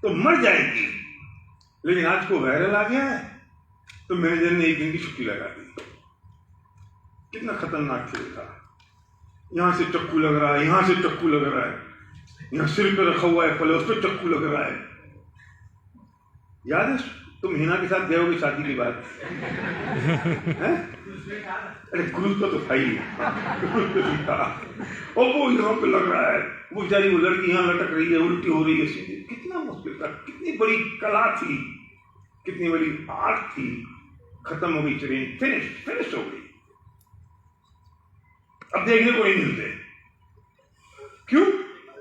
तो मर जाएगी। लेकिन आज को वायरल आ गया है तो मैनेजर ने 1 दिन की छुट्टी लगा दी। कितना खतरनाक खेल था। यहां से चक्कू लग रहा है, यहां से चक्कू लग रहा है, यहां सिर पे रखा हुआ है फल, उस पर चक्कू लग रहा है। याद है तुम हिना के साथ गए होगे शादी के बाद? अरे क्रूज का तो था ही, था। और वो यहाँ पे लग रहा है, वो बेचारी वो लड़की यहाँ लटक रही है, उल्टी हो रही है सीधे। कितना मुश्किल था, कितनी बड़ी कला थी, कितनी बड़ी आर्ट थी। खत्म हो गई ट्रेन, फिनिश हो गई। अब देखने को नहीं मिलते। क्यों?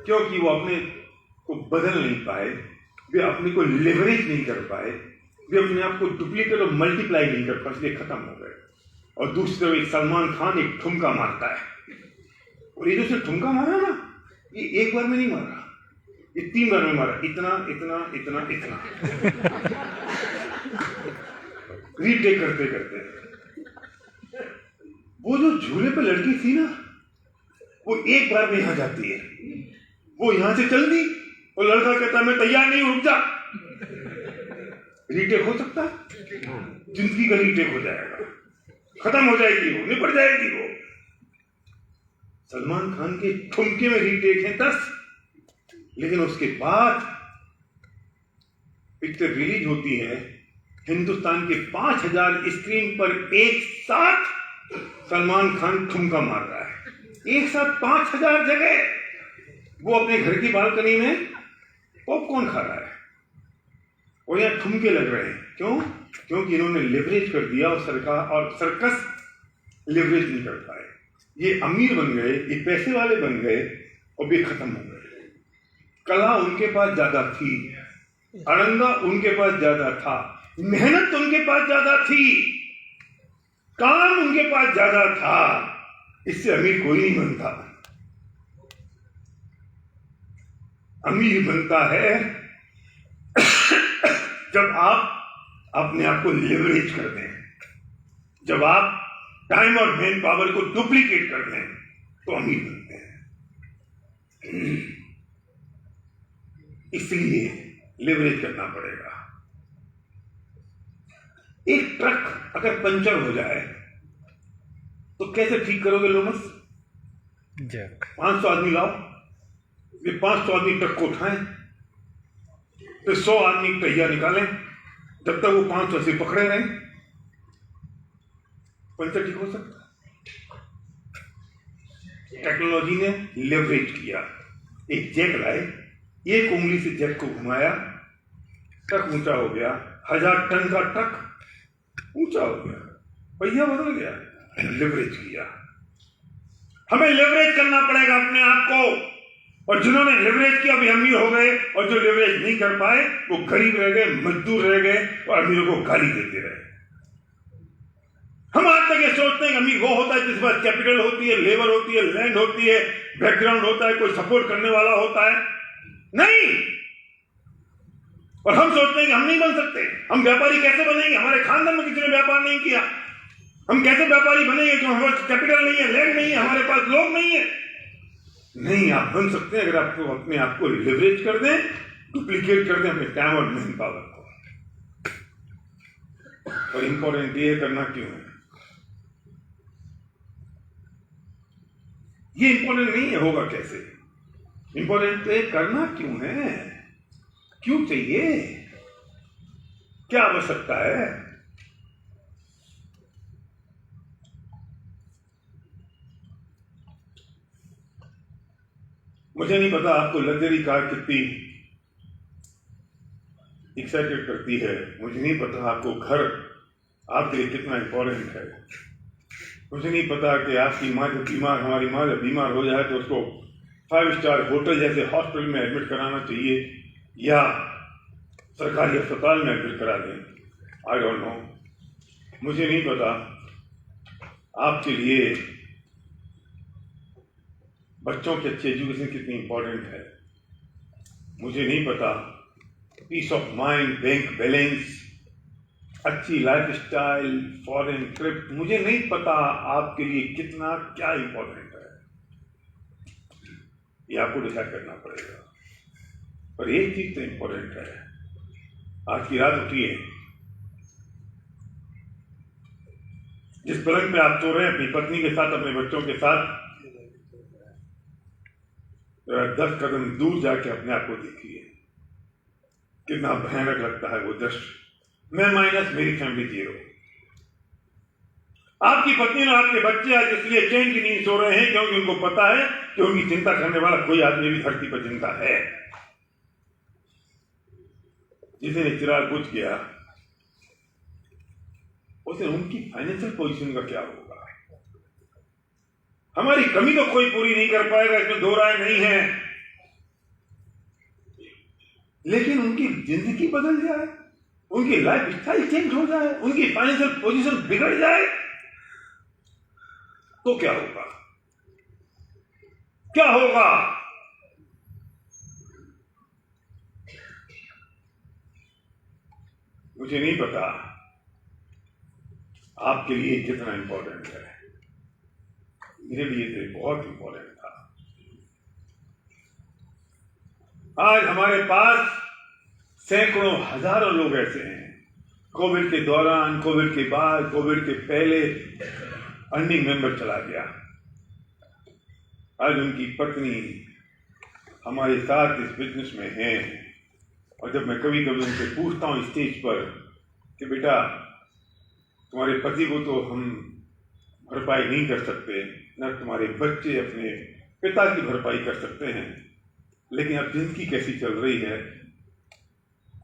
क्योंकि वो अपने को बदल नहीं पाए, वे अपने को लेवरेज नहीं कर पाए, वे अपने आप को डुप्लीकेट और मल्टीप्लाई नहीं कर पाए, इसलिए खत्म हो गए। और दूसरी तरफ एक सलमान खान एक ठुमका मारता है, और ये जो उसने ठुमका मारा ना, ये 1 बार में नहीं मारा, ये 3 बार में मारा। इतना इतना इतना इतना रीटेक करते करते। वो जो झूले पे लड़की थी ना, वो 1 बार में यहां जाती है। वो यहां से चल दी और लड़का कहता मैं तैयार नहीं, रुक जा। रीटेक हो सकता है? जिंदगी का रीटेक हो जाएगा, खत्म हो जाएगी, वो निपट जाएगी। वो सलमान खान के ठुमके में रीटेक है 10, लेकिन उसके बाद पिक्चर रिलीज होती है, हिंदुस्तान के 5000 स्क्रीन पर एक साथ सलमान खान ठुमका मार रहा है। एक साथ 5000 जगह वो अपने घर की बालकनी में पॉपकॉर्न खा रहा है और यहाँ ठुमके लग रहे हैं। क्यों? क्योंकि इन्होंने लिवरेज कर दिया और सरकार और सर्कस लिवरेज नहीं कर पाए। ये अमीर बन गए, ये पैसे वाले बन गए और वे खत्म हो गए। कला उनके पास ज्यादा थी, अड़ंगा उनके पास ज्यादा था, मेहनत उनके पास ज्यादा थी, काम उनके पास ज्यादा था। इससे अमीर कोई नहीं बनता। अमीर बनता है जब आप अपने आप को लिवरेज कर दें, जब आप टाइम और मैन पावर को डुप्लीकेट कर दें, तो अमीर बनते हैं। इसलिए लिवरेज करना पड़ेगा। एक ट्रक अगर पंचर हो जाए तो कैसे ठीक करोगे लोमस? 500 आदमी लाओ, ये 500 आदमी ट्रक को उठाएं, फिर 100 आदमी पहिया निकालें, जब तक वो 500 से पकड़े रहें, पंचर ठीक हो सकता। टेक्नोलॉजी ने लेवरेज किया, एक जैक लाए, एक उंगली से जैक को घुमाया, ट्रक ऊंचा हो गया, 1000 टन का ट्रक ऊंचा हो गया, पहिया बदल गया, लेवरेज किया। हमें लेवरेज करना पड़ेगा अपने आप को, और जिन्होंने लेवरेज किया भी अमीर हो गए, और जो लेवरेज नहीं कर पाए वो गरीब रह गए, मजदूर रह गए, और अमीरों को गाली देते रहे। हम आज तक ये सोचते हैं अमीर वो होता है जिसके पास कैपिटल होती है, लेबर होती है, लैंड होती है, बैकग्राउंड होता है, कोई सपोर्ट करने वाला होता है। नहीं, और हम सोचते हैं कि हम नहीं बन सकते। हम व्यापारी कैसे बनेंगे? हमारे खानदान में किसी ने व्यापार नहीं किया, हम कैसे व्यापारी बनेंगे? जो हमारे पास कैपिटल नहीं है, लैंड नहीं है, हमारे पास लोग नहीं है। नहीं, आप बन सकते हैं अगर आपको अपने आप को लिवरेज कर दें, डुप्लीकेट कर दें अपने टाइम और मैन पावर को। और इंपॉर्टेंट ये करना क्यों है? ये इंपॉर्टेंट नहीं है, होगा कैसे? इंपॉर्टेंट तो करना क्यों है, क्यों चाहिए, क्या आवश्यकता है? मुझे नहीं पता आपको लग्जरी कार कितनी एक्साइटेड करती है, मुझे नहीं पता आपको घर आपके लिए कितना इंपॉर्टेंट है, मुझे नहीं पता कि आपकी माँ जब बीमार, हमारी माँ जब बीमार हो जाए तो उसको 5 स्टार होटल जैसे हॉस्पिटल में एडमिट कराना चाहिए या सरकारी अस्पताल में एडमिट करा दें। आई डोंट नो, मुझे नहीं पता आपके लिए बच्चों की अच्छी एजुकेशन कितनी इंपॉर्टेंट है, मुझे नहीं पता peace of mind, bank balance, अच्छी लाइफ स्टाइल, फॉरेन ट्रिप, मुझे नहीं पता आपके लिए कितना क्या इंपॉर्टेंट है, ये आपको डिसाइड करना पड़ेगा। पर एक चीज तो इंपॉर्टेंट है, आज की रात उठिए, जिस पलंग पे आप सो रहे हैं अपनी पत्नी के साथ, अपने बच्चों के साथ, 10 कदम दूर जाके अपने आप को देखिए, कितना भयानक लगता है वो दृश्य। मैं माइनस, मेरी फैमिली 0। आपकी पत्नी और आपके बच्चे आज इसलिए चैन की नींद सो रहे हैं क्योंकि उनको पता है कि उनकी चिंता करने वाला कोई आदमी भी धरती पर जिंदा है। जिसे चिराग बुझ गया उसे उनकी फाइनेंशियल पोजीशन का क्या होगा? हमारी कमी तो कोई पूरी नहीं कर पाएगा, इसमें दो राय नहीं है, लेकिन उनकी जिंदगी बदल जाए, उनकी लाइफ स्टाइल चेंज हो जाए, उनकी फाइनेंशियल पोजीशन बिगड़ जाए तो क्या होगा? क्या होगा? मुझे नहीं पता आपके लिए कितना इंपॉर्टेंट है, मेरे लिए तो बहुत इंपॉर्टेंट था। आज हमारे पास सैकड़ों हजारों लोग ऐसे हैं, कोविड के दौरान, कोविड के बाद, कोविड के पहले अर्निंग मेंबर चला गया, आज उनकी पत्नी हमारे साथ इस बिजनेस में है, और जब मैं कभी कभी उनसे पूछता हूँ स्टेज पर कि बेटा तुम्हारे पति को तो हम भरपाई नहीं कर सकते, न तुम्हारे बच्चे अपने पिता की भरपाई कर सकते हैं, लेकिन अब जिंदगी कैसी चल रही है,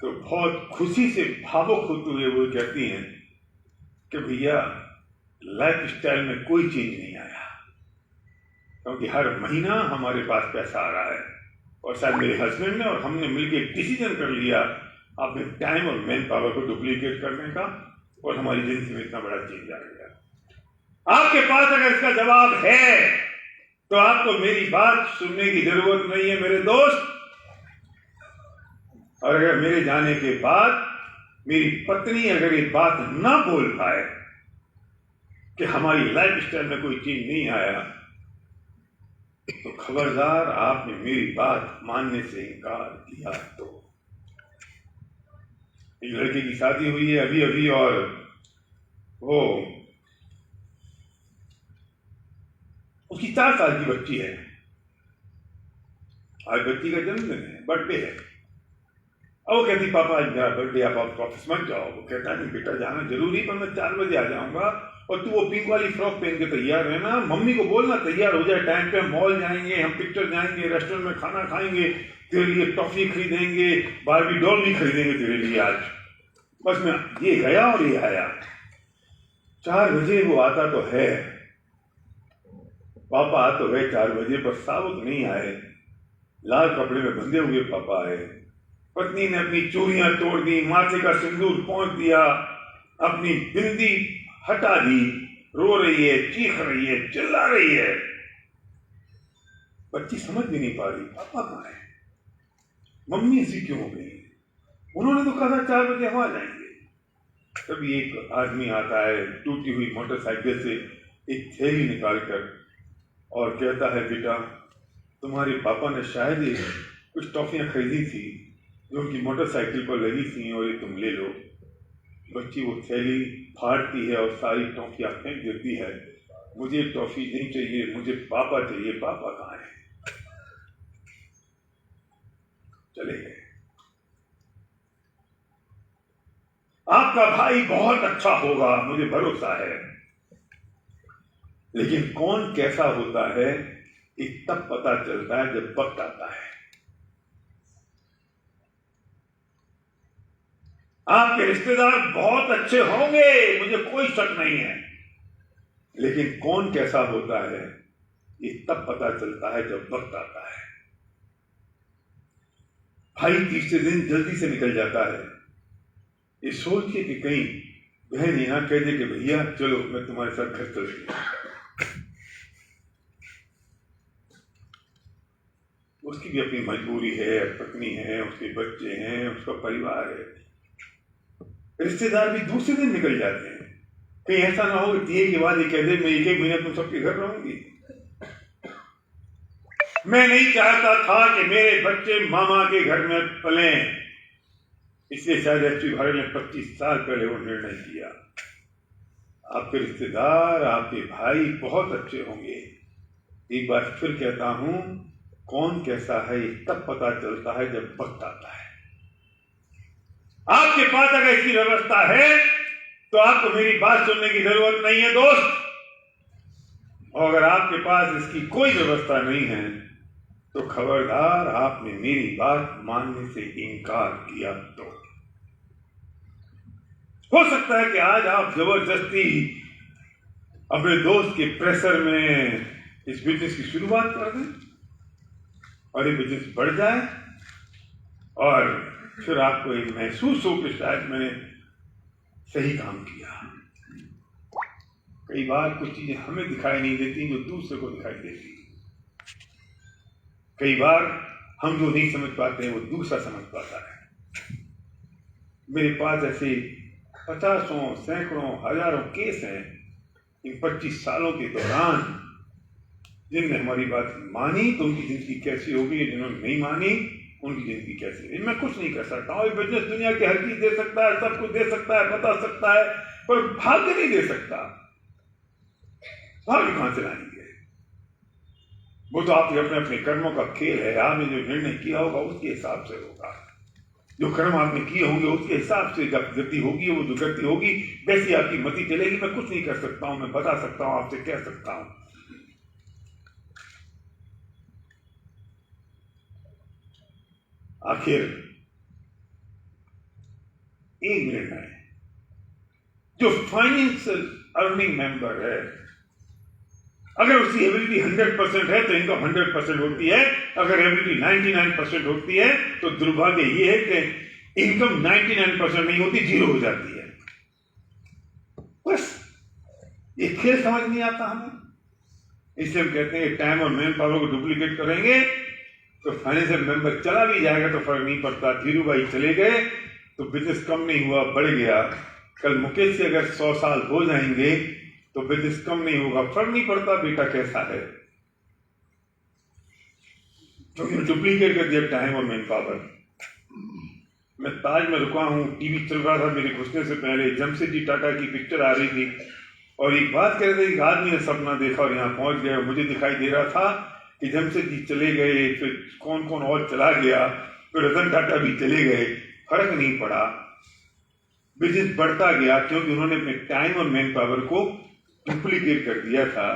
तो बहुत खुशी से भावुक होते हुए वो कहती हैं कि भैया लाइफ स्टाइल में कोई चेंज नहीं आया, क्योंकि हर महीना हमारे पास पैसा आ रहा है, और शायद मेरे हस्बैंड ने और हमने मिलकर डिसीजन कर लिया अपने टाइम और मैन पावर को डुप्लीकेट करने का, और हमारी जिंदगी में इतना बड़ा चेंज आ गया। आपके पास अगर इसका जवाब है तो आपको मेरी बात सुनने की जरूरत नहीं है मेरे दोस्त, और अगर मेरे जाने के बाद मेरी पत्नी अगर ये बात ना बोल पाए कि हमारी लाइफ स्टाइल में कोई चेंज नहीं आया, तो खबरदार आपने मेरी बात मानने से इनकार किया तो। एक लड़के की शादी हुई है अभी अभी, और वो उसकी 4 साल की बच्ची है, आज बच्ची का जन्मदिन है, बर्थडे है। अब वो कहती पापा आज मेरा बर्थडे, आप ऑफिस मत जाओ। वो कहता है नहीं बेटा जाना जरूरी, पर मैं 4 बजे आ जाऊंगा और तू वो पिंक वाली फ्रॉक पहन के तैयार रहना, मम्मी को बोलना तैयार हो जाए टाइम पे, हम मॉल जाएंगे, हम पिक्चर जाएंगे, रेस्टोरेंट में खाना खाएंगे, तेरे लिए टॉफी खरीदेंगे, बारबी डॉल भी खरीदेंगे तेरे लिए आज। बस मैं ये गया और ये आया। 4 बजे वो आता तो है, पापा आ तो गए 4 बजे, पर साबुत नहीं आए, लाल कपड़े में बंधे हुए पापा आए। पत्नी ने अपनी चूड़ियां तोड़ दी, माथे का सिंदूर पोंछ दिया, अपनी बिंदी हटा दी, रो रही है, चीख रही है, चिल्ला रही है। बच्ची समझ भी नहीं पा रही पापा कहाँ है, मम्मी ऐसी क्यों हो गई, उन्होंने तो कहा था 4 बजे हम आ जाएंगे। तभी एक आदमी आता है टूटी हुई मोटरसाइकिल से एक थैली निकालकर और कहता है बेटा तुम्हारे पापा ने शायद ही कुछ टॉफियां खरीदी थी जो उनकी मोटरसाइकिल पर लगी थी और ये तुम ले लो। बच्ची वो थैली फाड़ती है और सारी टॉफियां फेंक देती है। मुझे टॉफी नहीं चाहिए, मुझे पापा चाहिए, पापा कहाँ है। चले गए। आपका भाई बहुत अच्छा होगा, मुझे भरोसा है, लेकिन कौन कैसा होता है ये तब पता चलता है जब वक्त आता है। आपके रिश्तेदार बहुत अच्छे होंगे, मुझे कोई शक नहीं है, लेकिन कौन कैसा होता है ये तब पता चलता है जब वक्त आता है। भाई तीसरे दिन जल्दी से निकल जाता है, ये सोच के कि कहीं बहन यहां कह दे कि भैया चलो मैं तुम्हारे साथ घर चल रही हूं। उसकी भी अपनी मजबूरी है, पत्नी है, उसके बच्चे हैं, उसका परिवार है। रिश्तेदार भी दूसरे दिन निकल जाते हैं, कहीं ऐसा ना हो कि दिए के बाद ये कह दे मैं 1 महीना तुम सबके घर रहूंगी। मैं नहीं चाहता था कि मेरे बच्चे मामा के घर में पलें, इसलिए शायद एसपी भारत ने 25 साल पहले वो निर्णय किया। आपके रिश्तेदार, आपके भाई बहुत अच्छे होंगे। एक बार फिर कहता हूं, कौन कैसा है ये तब पता चलता है जब वक्त आता है। आपके पास अगर इसकी व्यवस्था है तो आपको मेरी बात सुनने की जरूरत नहीं है दोस्त, और अगर आपके पास इसकी कोई व्यवस्था नहीं है तो खबरदार आपने मेरी बात मानने से इनकार किया तो हो सकता है कि आज आप जबरदस्ती अपने दोस्त के प्रेशर में इस बिजनेस की शुरुआत कर दें और ये बिजनेस बढ़ जाए और फिर आपको ये महसूस हो कि शायद मैंने सही काम किया। कई बार कुछ चीजें हमें दिखाई नहीं देती जो दूसरे को दिखाई देती। कई बार हम जो नहीं समझ पाते हैं वो दूसरा समझ पाता है। मेरे पास ऐसे 50, सैकड़ों, हजारों केस हैं इन 25 सालों के दौरान, जिनने हमारी बात मानी तो उनकी जिंदगी कैसी होगी, जिन्होंने नहीं मानी उनकी जिंदगी कैसी है। मैं कुछ नहीं कर सकता हूँ। बिजनेस दुनिया की हर चीज दे सकता है, सब कुछ दे सकता है, बता सकता है, पर भाग्य नहीं दे सकता। भाग्य कहां से लाएंगे? वो तो आपके अपने अपने कर्मों का खेल है। आपने जो निर्णय किया होगा उसके हिसाब से होगा, जो कर्म आपने किए होंगे उसके हिसाब से जब गति होगी, वो जो गति होगी वैसी आपकी मति चलेगी। मैं कुछ नहीं कर सकता हूं, मैं बता सकता हूं, आपसे कह सकता हूं। आखिर एक निर्णय, जो फाइनेंशियल अर्निंग मेंबर है, अगर उसकी एबिलिटी 100% है तो इनकम 100% होती है। अगर एबिलिटी 99% होती है तो दुर्भाग्य ये है कि इनकम 99% नहीं होती, 0 हो जाती है। बस ये खेल समझ नहीं आता हमें, इसलिए हम कहते हैं टाइम और मैन पावर को डुप्लीकेट करेंगे तो फाइनेंशियल मेंबर चला भी जाएगा तो फर्क नहीं पड़ता। धीरू भाई चले गए तो बिजनेस कम नहीं हुआ, बढ़ गया। कल मुकेश से अगर 100 साल हो जाएंगे तो बिजनेस कम नहीं होगा, फर्क नहीं पड़ता बेटा कैसा है, क्योंकि डुप्लीकेट कर दिया टाइम और मैन पावर। मैं ताज में रुका हूं, टीवी चल रहा था मेरे घुसने से पहले, जमशेदजी टाटा की पिक्चर आ रही थी। और एक बात कह रहे थे, एक आदमी ने सपना देखा और यहाँ पहुंच गया। मुझे दिखाई दे रहा था कि जमशेद जी चले गए, फिर कौन कौन और चला गया, फिर रतन टाटा भी चले गए, फर्क नहीं पड़ा, बिजनेस बढ़ता गया क्योंकि उन्होंने अपने टाइम और मैन पावर को डुप्लीकेट कर दिया था।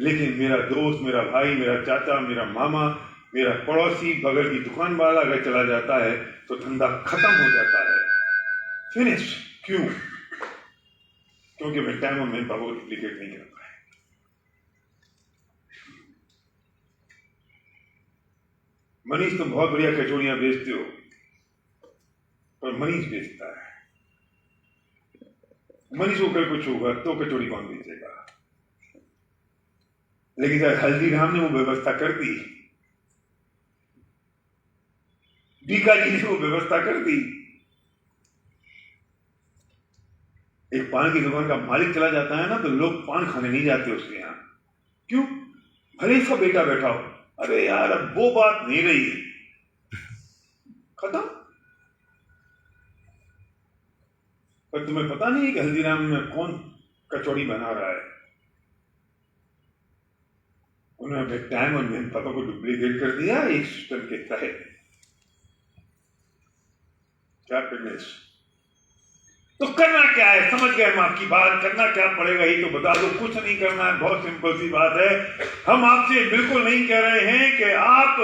लेकिन मेरा दोस्त, मेरा भाई, मेरा चाचा, मेरा मामा, मेरा पड़ोसी, बगल की दुकान वाला अगर चला जाता है तो धंधा खत्म हो जाता है, फिनिश। क्यों? क्योंकि मैं टाइम और मैन पावर को डुप्लीकेट नहीं कर पाया। मनीष तुम बहुत बढ़िया कचौड़ियां बेचते हो, पर मनीष बेचता है। मनीष को कल कुछ होगा तो कचौड़ी कौन बेचेगा? लेकिन जब हल्दीराम ने वो व्यवस्था कर दी, बीका जी ने वो व्यवस्था कर दी, एक पान की दुकान का मालिक चला जाता है ना तो लोग पान खाने नहीं जाते उसके यहां। क्यों? भले इसका बेटा बैठा हो, अरे यार अब वो बात नहीं रही, खत्म। पर तुम्हें पता नहीं कि हल्दीराम में कौन कचौड़ी बना रहा है? उन्होंने टाइम और मैन पावर को डुप्लीकेट कर दिया एक सिस्टम के तहत। क्या फिटनेस? तो करना क्या है? समझ गए हम आपकी बात। करना क्या पड़ेगा ये तो बता दो। कुछ नहीं करना है, बहुत सिंपल सी बात है। हम आपसे बिल्कुल नहीं कह रहे हैं कि आप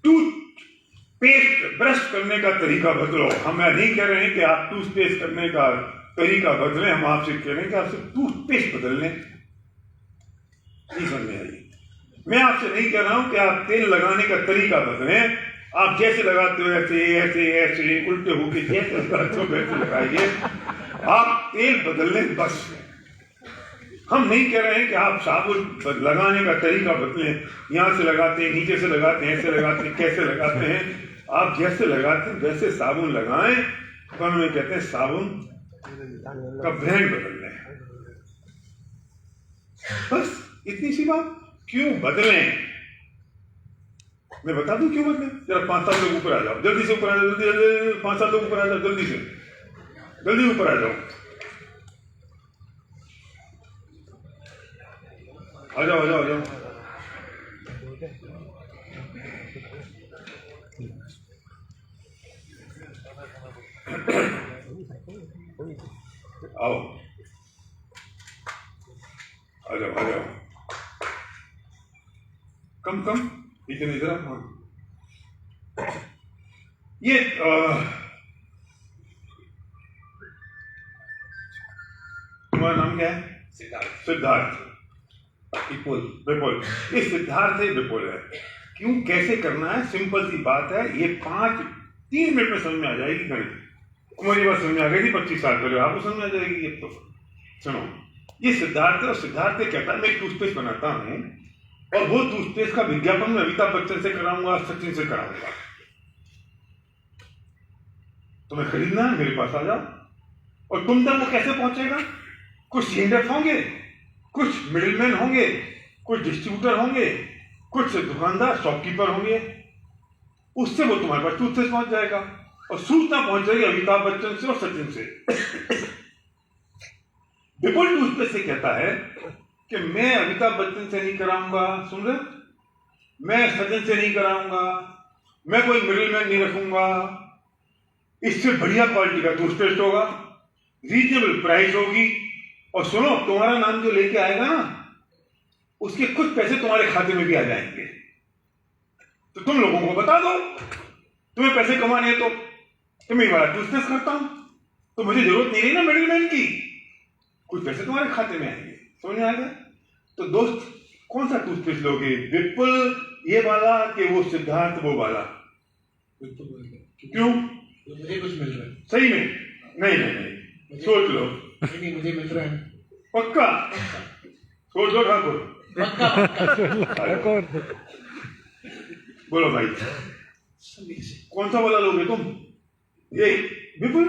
टूथपेस्ट ब्रश करने का तरीका बदलो। हम नहीं कह रहे हैं कि आप टूथपेस्ट करने का तरीका बदलें। हम आपसे कह रहे हैं कि आपसे टूथपेस्ट बदल लें। नहीं समझ में आई? मैं आपसे नहीं कह रहा हूं कि आप तेल लगाने का तरीका बदलें। आप जैसे लगाते हो ऐसे ऐसे ऐसे उल्टे होके जैसे लगाते हो वैसे लगाइए। आप तेल बदल लें बस। हम नहीं कह रहे हैं कि आप साबुन लगाने का तरीका बदलें। यहां से लगाते हैं, नीचे से लगाते हैं, ऐसे लगाते हैं, कैसे लगाते हैं। आप जैसे लगाते हैं वैसे साबुन लगाएं। पर हमें कहते हैं साबुन का ब्रांड बदल लें। बस इतनी सी बात। क्यों बदलें? मैं बता दूं क्यों बदलें। जरा 5-7 लोग ऊपर आ जाओ, जल्दी से ऊपर आ जाओ, जल्दी 5-7 लोग ऊपर आ जाओ, जल्दी से, जल्दी ऊपर आ जाओ, आ जाओ, आ जाओ, आ जाओ। आओ, आ जाओ, आ जाओ। कम इतने इधर। हाँ, ये तुम्हारा नाम क्या है? सिद्धार्थ। विपुल। ये सिद्धार्थ है, विपुल है। क्यों, कैसे करना है? सिंपल सी बात है। ये 3 मिनट में समझ में आ जाएगी गणित। तुम्हारी बात समझ में आ गई थी 25 साल पहले, आपको समझ में आ जाएगी। ये तो सुनो, ये सिद्धार्थ है और सिद्धार्थ ने कहता है मैं टूथपेस्ट बनाता हूं और वो टूथपेस्ट का विज्ञापन मैं अमिताभ बच्चन से कराऊंगा, सचिन से कराऊंगा। तुम्हें खरीदना है, मेरे पास आ जाओ। और तुम तक वो कैसे पहुंचेगा? कुछ सीएनएफ होंगे, कुछ मिडिलमैन होंगे, कुछ डिस्ट्रीब्यूटर होंगे, कुछ दुकानदार शॉपकीपर होंगे। उससे वो तुम्हारे पास टूथपेस्ट पहुंच जाएगा और सूचना पहुंच जाएगी अमिताभ बच्चन से और सचिन से। विपुल टूथपेस्ट से कहता है कि मैं अमिताभ बच्चन से नहीं कराऊंगा, सुन रहे, मैं सचिन से नहीं कराऊंगा, मैं कोई मिडिलमैन नहीं रखूंगा। इससे बढ़िया क्वालिटी का टूथपेस्ट होगा, रीजनेबल प्राइस होगी। और सुनो, तुम्हारा नाम जो लेके आएगा ना, उसके कुछ पैसे तुम्हारे खाते में भी आ जाएंगे। तो तुम लोगों को बता दो, तुम्हें पैसे कमाने हैं तो मैं वाला टूथपेस्ट करता हूं, तो मुझे जरूरत नहीं रही ना मिडिलमैन की। कुछ पैसे तुम्हारे खाते में आएंगे। समझ में आएगा? तो दोस्त, कौन सा टूथपेस्ट लोगे? विपुल ये वाला कि वो सिद्धार्थ वो वाला? क्यों? मुझे कुछ मिल रहा है। सही में? नहीं, सोच लो। नहीं, मुझे मिल रहा है। पक्का? सोच लो ठाकुर। बोलो भाई, कौन सा वाला लोगे तुम? ये विपुल?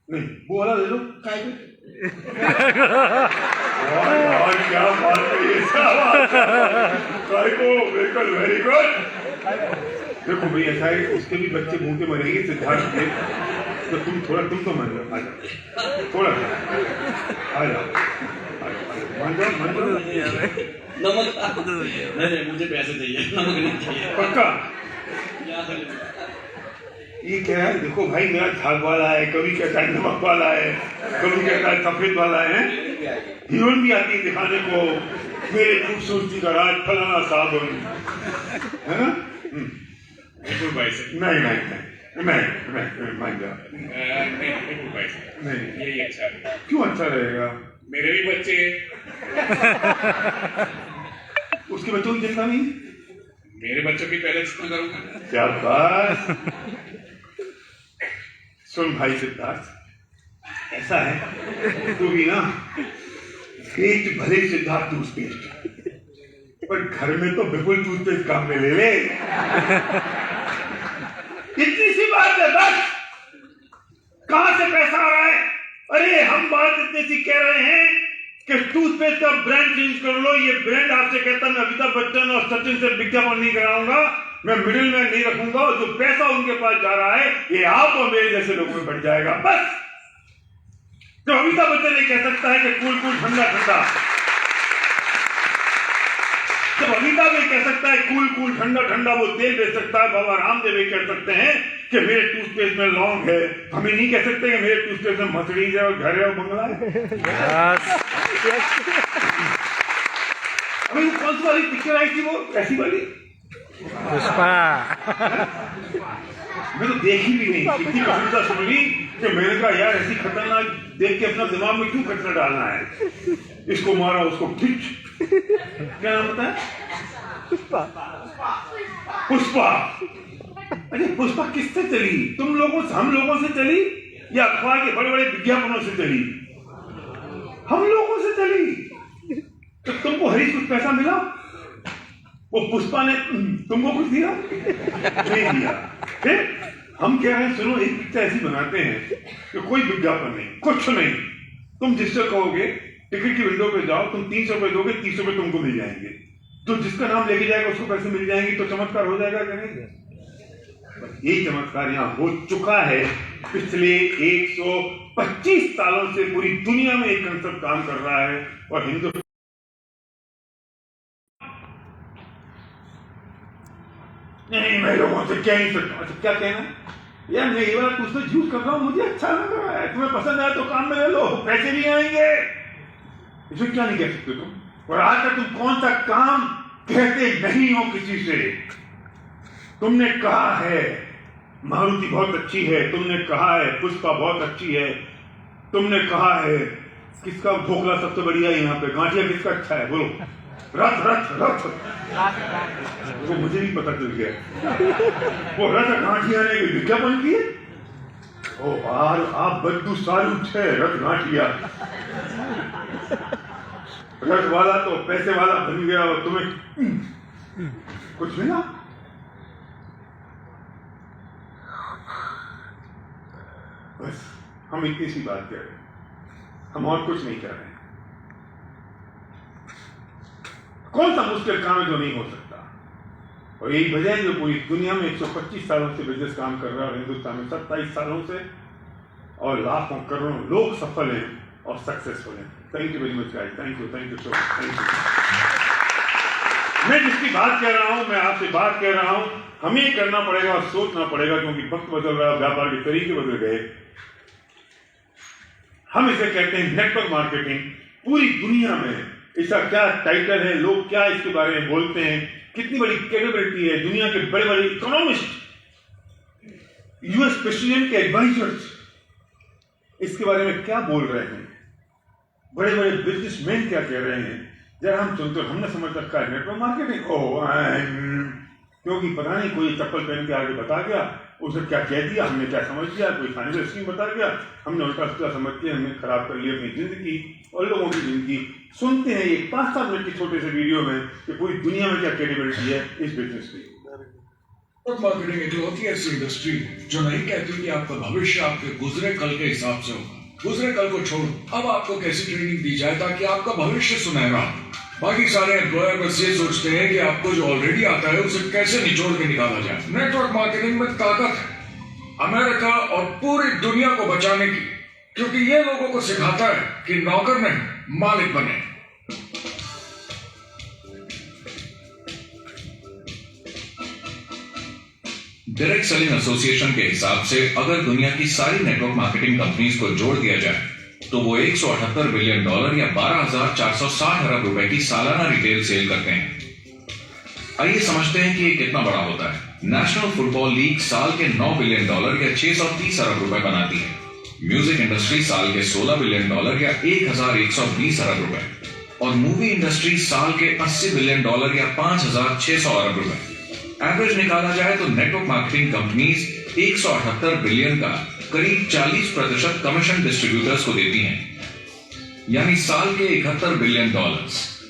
नहीं, वो वाला ले लो। क्या बात है, ये वेरी गुड। देखो भाई ऐसा है, उसके भी बच्चे भूखे मरेंगे सिद्धार्थ के, तो तुम तो मान जाओ, आ जाओ थोड़ा सा, आ जाओ मान जाओ नमक नहीं, मुझे पैसे चाहिए, नमक नहीं चाहिए। पक्का। ये क्या है, देखो भाई मेरा झाग वाला है, कभी कहता है नमक वाला है, कभी कहता है सफेद वाला है, हीरोइन भी आती है दिखाने को मेरे खूबसूरती का राज फलाना साबुन, है ना? भाई से नहीं मान जाओ, भाई से नहीं यही अच्छा है। क्यों अच्छा रहेगा? मेरे भी बच्चे हैं, उसके बच्चों की चिंता नहीं, मेरे बच्चों की पहले चिंता करूंगा। क्या बात। सुन भाई सिद्धार्थ, ऐसा है तू भी ना पेस्ट भले सिद्धार्थ टूथपेस्ट, पर घर में तो बिल्कुल टूथपेस्ट काम में ले ले। इतनी सी बात है बस। कहां से पैसा आ रहा है? अरे हम बात इतनी सी कह रहे हैं कि टूथपेस्ट का ब्रांड चेंज कर लो। ये ब्रांड आपसे कहता मैं अमिताभ बच्चन और सचिन से विज्ञापन नहीं कराऊंगा, मैं मिडिल मैन नहीं रखूंगा, और जो पैसा उनके पास जा रहा है ये आप और मेरे जैसे लोगों में बढ़ जाएगा। बस जो अमिताभ बच्चन ये कह सकता है कि कूल ठंडा ठंडा, जब अमिताभ ये कह सकता है कूल ठंडा ठंडा, वो तेल बेच सकता है, बाबा रामदेव ये कह सकते हैं कि मेरे टूथपेस्ट में लौंग है, हमें नहीं कह सकते कि मेरे टूथपेस्ट में मर्सिडीज है और घर है और बंगला है। अभी कौन सी वाली पिक्चर आई थी वो ऐसी वाली पुष्पा, मैं तो देखी भी नहीं, इतनी प्रशंसा सुन ली कि मैंने कहा यार ऐसी खतरनाक देख के अपना दिमाग में क्यों कचरा डालना है। इसको मारा उसको खिंच, क्या नाम होता है? पुष्पा। अरे पुष्पा किससे चली? तुम लोगों से, हम लोगों से चली या अखबार के बड़े बड़े विज्ञापनों से चली? हम लोगों से चली। तो तुमको हरीश कुछ पैसा मिला? वो पुष्पा ने तुमको कुछ दिया? नहीं दिया। फिर हम कह रहे हैं सुनो, एक पिक्चर ऐसी बनाते हैं कि कोई विज्ञापन नहीं, कुछ नहीं, तुम जिससे कहोगे टिकट की विंडो पे जाओ, तुम 300 रुपए दोगे, 30 रुपए तुमको मिल जाएंगे, तो जिसका नाम लेके जाएगा उसको पैसे मिल जाएंगे, तो चमत्कार हो जाएगा क्या नहीं? यही चमत्कार यहाँ हो चुका है। पिछले 125 सालों से पूरी दुनिया में एक कंसेप्ट काम कर रहा है, और हिंदुस्तान नहीं, मैं लोगों से क्या ही सकता। अच्छा क्या कहना यार, मैं ये वाला कुछ तो यूज कर रहा हूँ, मुझे अच्छा लग रहा है, तुम्हें पसंद आया तो काम में ले लो, पैसे भी आएंगे, इसे क्या नहीं कह सकते तुम? और आज तक तुम कौन सा काम कहते नहीं हो किसी से? तुमने कहा है मारुति बहुत अच्छी है, तुमने कहा है पुष्पा बहुत अच्छी है, तुमने कहा है किसका ढोकला सबसे बढ़िया है यहाँ पे, गांठिया किसका अच्छा है बोलो? रथ रथ रथ वो मुझे भी पता चल गया, वो रथ गांठिया ने विज्ञापन किए। ओ यार आप बद्दू सारू छे, रथ गांठिया, रथ वाला तो पैसे वाला बन गया, और तुम्हें कुछ मिला? बस हम इतनी सी बात कह रहे हैं, हम और कुछ नहीं कह रहे हैं। कौन सा मुश्किल काम है जो नहीं हो सकता? और यही वजह है जो पूरी दुनिया में 125 सालों से बिजनेस काम कर रहा है, और हिंदुस्तान में 27 सालों से, और लाखों करोड़ों लोग सफल हैं और सक्सेसफुल हैं। Thank you very much guys, thank you so much, thank you. मैं जिसकी बात कह रहा हूं, मैं आपसे बात कह रहा हूं, हमें करना पड़ेगा और सोचना पड़ेगा, क्योंकि वक्त बदल रहा है, व्यापार के तरीके बदल गए। हम इसे कहते हैं नेटवर्क मार्केटिंग। पूरी दुनिया में इसका क्या टाइटल है, लोग क्या इसके बारे में बोलते हैं, कितनी बड़ी कैपेबिलिटी है, दुनिया के बड़े बड़े इकोनॉमिस्ट, यूएस प्रेसिडेंट के एडवाइजर्स इसके बारे में क्या बोल रहे हैं, बड़े बड़े बिजनेसमैन क्या कह रहे हैं। जरा हम सुनते, हमने समझ रखा है नेटवर्क मार्केटिंग, क्योंकि पता नहीं कोई चप्पल पहन के आगे बता गया, उसे क्या कह दिया, हमने क्या समझ लिया, कोई फाइनेंशियल स्कीम बता गया, हमने उल्टा सीधा समझ के हमने खराब कर लिया अपनी जिंदगी और लोगों की जिंदगी। सुनते हैं एक 5-7 मिनट के छोटे से वीडियो में कि पूरी दुनिया में क्या कैपेबिलिटी है इस बिजनेस की। नेटवर्क मार्केटिंग एक होती है ऐसी इंडस्ट्री जो नहीं कहती कि आपका भविष्य आपके गुजरे कल के हिसाब से होगा। गुजरे कल को छोड़ अब आपको कैसी ट्रेनिंग दी जाए ताकि आपका भविष्य सुनहरा हो। बाकी सारे एम्प्लॉयर बस ये सोचते हैं कि आपको जो ऑलरेडी आता है उसे कैसे निचोड़ के निकाला जाए। नेटवर्क मार्केटिंग में ताकत है अमेरिका और पूरी दुनिया को बचाने की, क्योंकि ये लोगों को सिखाता है कि नौकर नहीं मालिक बने। डायरेक्ट सेलिंग एसोसिएशन के हिसाब से अगर दुनिया की सारी नेटवर्क मार्केटिंग कंपनीज को जोड़ दिया जाए तो वो $178 बिलियन या 12,460 अरब रुपए की सालाना रिटेल सेल करते हैं। आइए समझते हैं कि ये कितना बड़ा होता है। नेशनल फुटबॉल लीग साल के $9 बिलियन या 630 अरब रुपए बनाती है। म्यूजिक इंडस्ट्री साल के $16 बिलियन या 1,120 अरब रुपए, और मूवी इंडस्ट्री साल के $80 बिलियन या 5,600 अरब रुपए। एवरेज निकाला जाए तो नेटवर्क मार्केटिंग कंपनीज 178 बिलियन का करीब 40% कमीशन डिस्ट्रीब्यूटर्स को देती हैं, यानी साल के $71 बिलियन,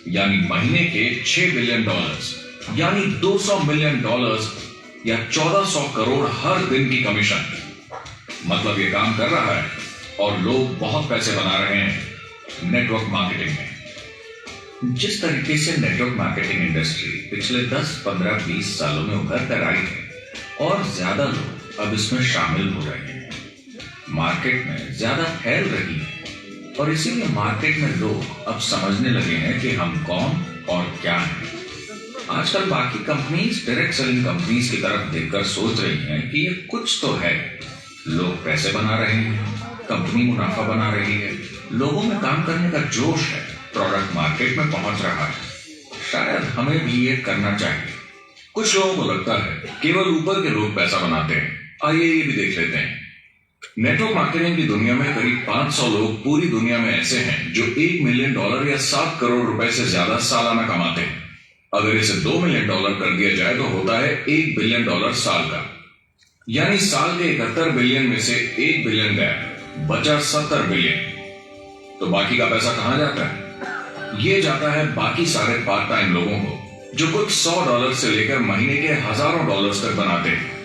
यानी महीने के $6 बिलियन, यानी $200 मिलियन या 1400 करोड़ हर दिन की कमीशन। मतलब ये काम कर रहा है और लोग बहुत पैसे बना रहे हैं नेटवर्क मार्केटिंग में। जिस तरीके से नेटवर्क मार्केटिंग इंडस्ट्री पिछले 10, 15, 20 सालों में उभर कर आई है और ज्यादा लोग अब इसमें शामिल हो रहे हैं, मार्केट में ज्यादा फैल रही है, और इसीलिए मार्केट में लोग अब समझने लगे हैं कि हम कौन और क्या हैं। आजकल बाकी कंपनीज डायरेक्ट सेलिंग कंपनीज की तरफ देखकर सोच रही हैं कि ये कुछ तो है। लोग पैसे बना रहे हैं, कंपनी मुनाफा बना रही है, लोगों में काम करने का जोश है, प्रोडक्ट मार्केट में पहुंच रहा है, शायद हमें भी ये करना चाहिए। कुछ लोगों को लगता है केवल ऊपर के लोग पैसा बनाते हैं। आइए ये भी देख लेते हैं। नेटवर्क मार्केटिंग की दुनिया में करीब 500 लोग पूरी दुनिया में ऐसे हैं जो $1 मिलियन या 7 करोड़ रुपए से ज्यादा सालाना कमाते हैं। अगर इसे $2 मिलियन कर दिया जाए तो होता है $1 बिलियन साल का, यानी साल के 71 बिलियन में से $1 बिलियन गया, बचा 70 बिलियन। तो बाकी का पैसा कहां जाता है? ये जाता है बाकी सारे पार्ट टाइम लोगों को जो कुछ $100 से लेकर महीने के हजारों डॉलर्स तक बनाते हैं।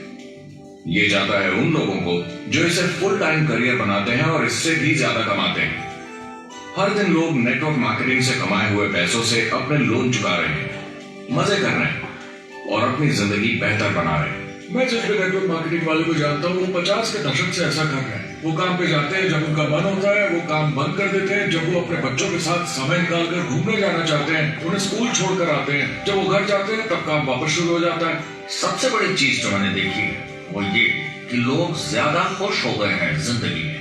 ये जाता है उन लोगों को जो इसे फुल टाइम करियर बनाते हैं और इससे भी ज्यादा कमाते हैं। हर दिन लोग नेटवर्क मार्केटिंग से कमाए हुए पैसों से अपने लोन चुका रहे हैं, मजे कर रहे हैं और अपनी जिंदगी बेहतर बना रहे हैं। मैं जिस भी नेटवर्क मार्केटिंग वाले को जानता हूँ वो 50 के दशक से ऐसा कर रहे हैं। वो काम पे जाते हैं जब उनका मन होता है, वो काम बंद कर देते हैं जब वो अपने बच्चों के साथ समय निकाल कर घूमने जाना चाहते हैं, उन्हें स्कूल छोड़कर आते हैं, जब वो घर जाते हैं तब काम वापस शुरू हो जाता है। सबसे बड़ी चीज जो मैंने देखी है वो ये कि लोग ज्यादा खुश हो गए हैं जिंदगी में।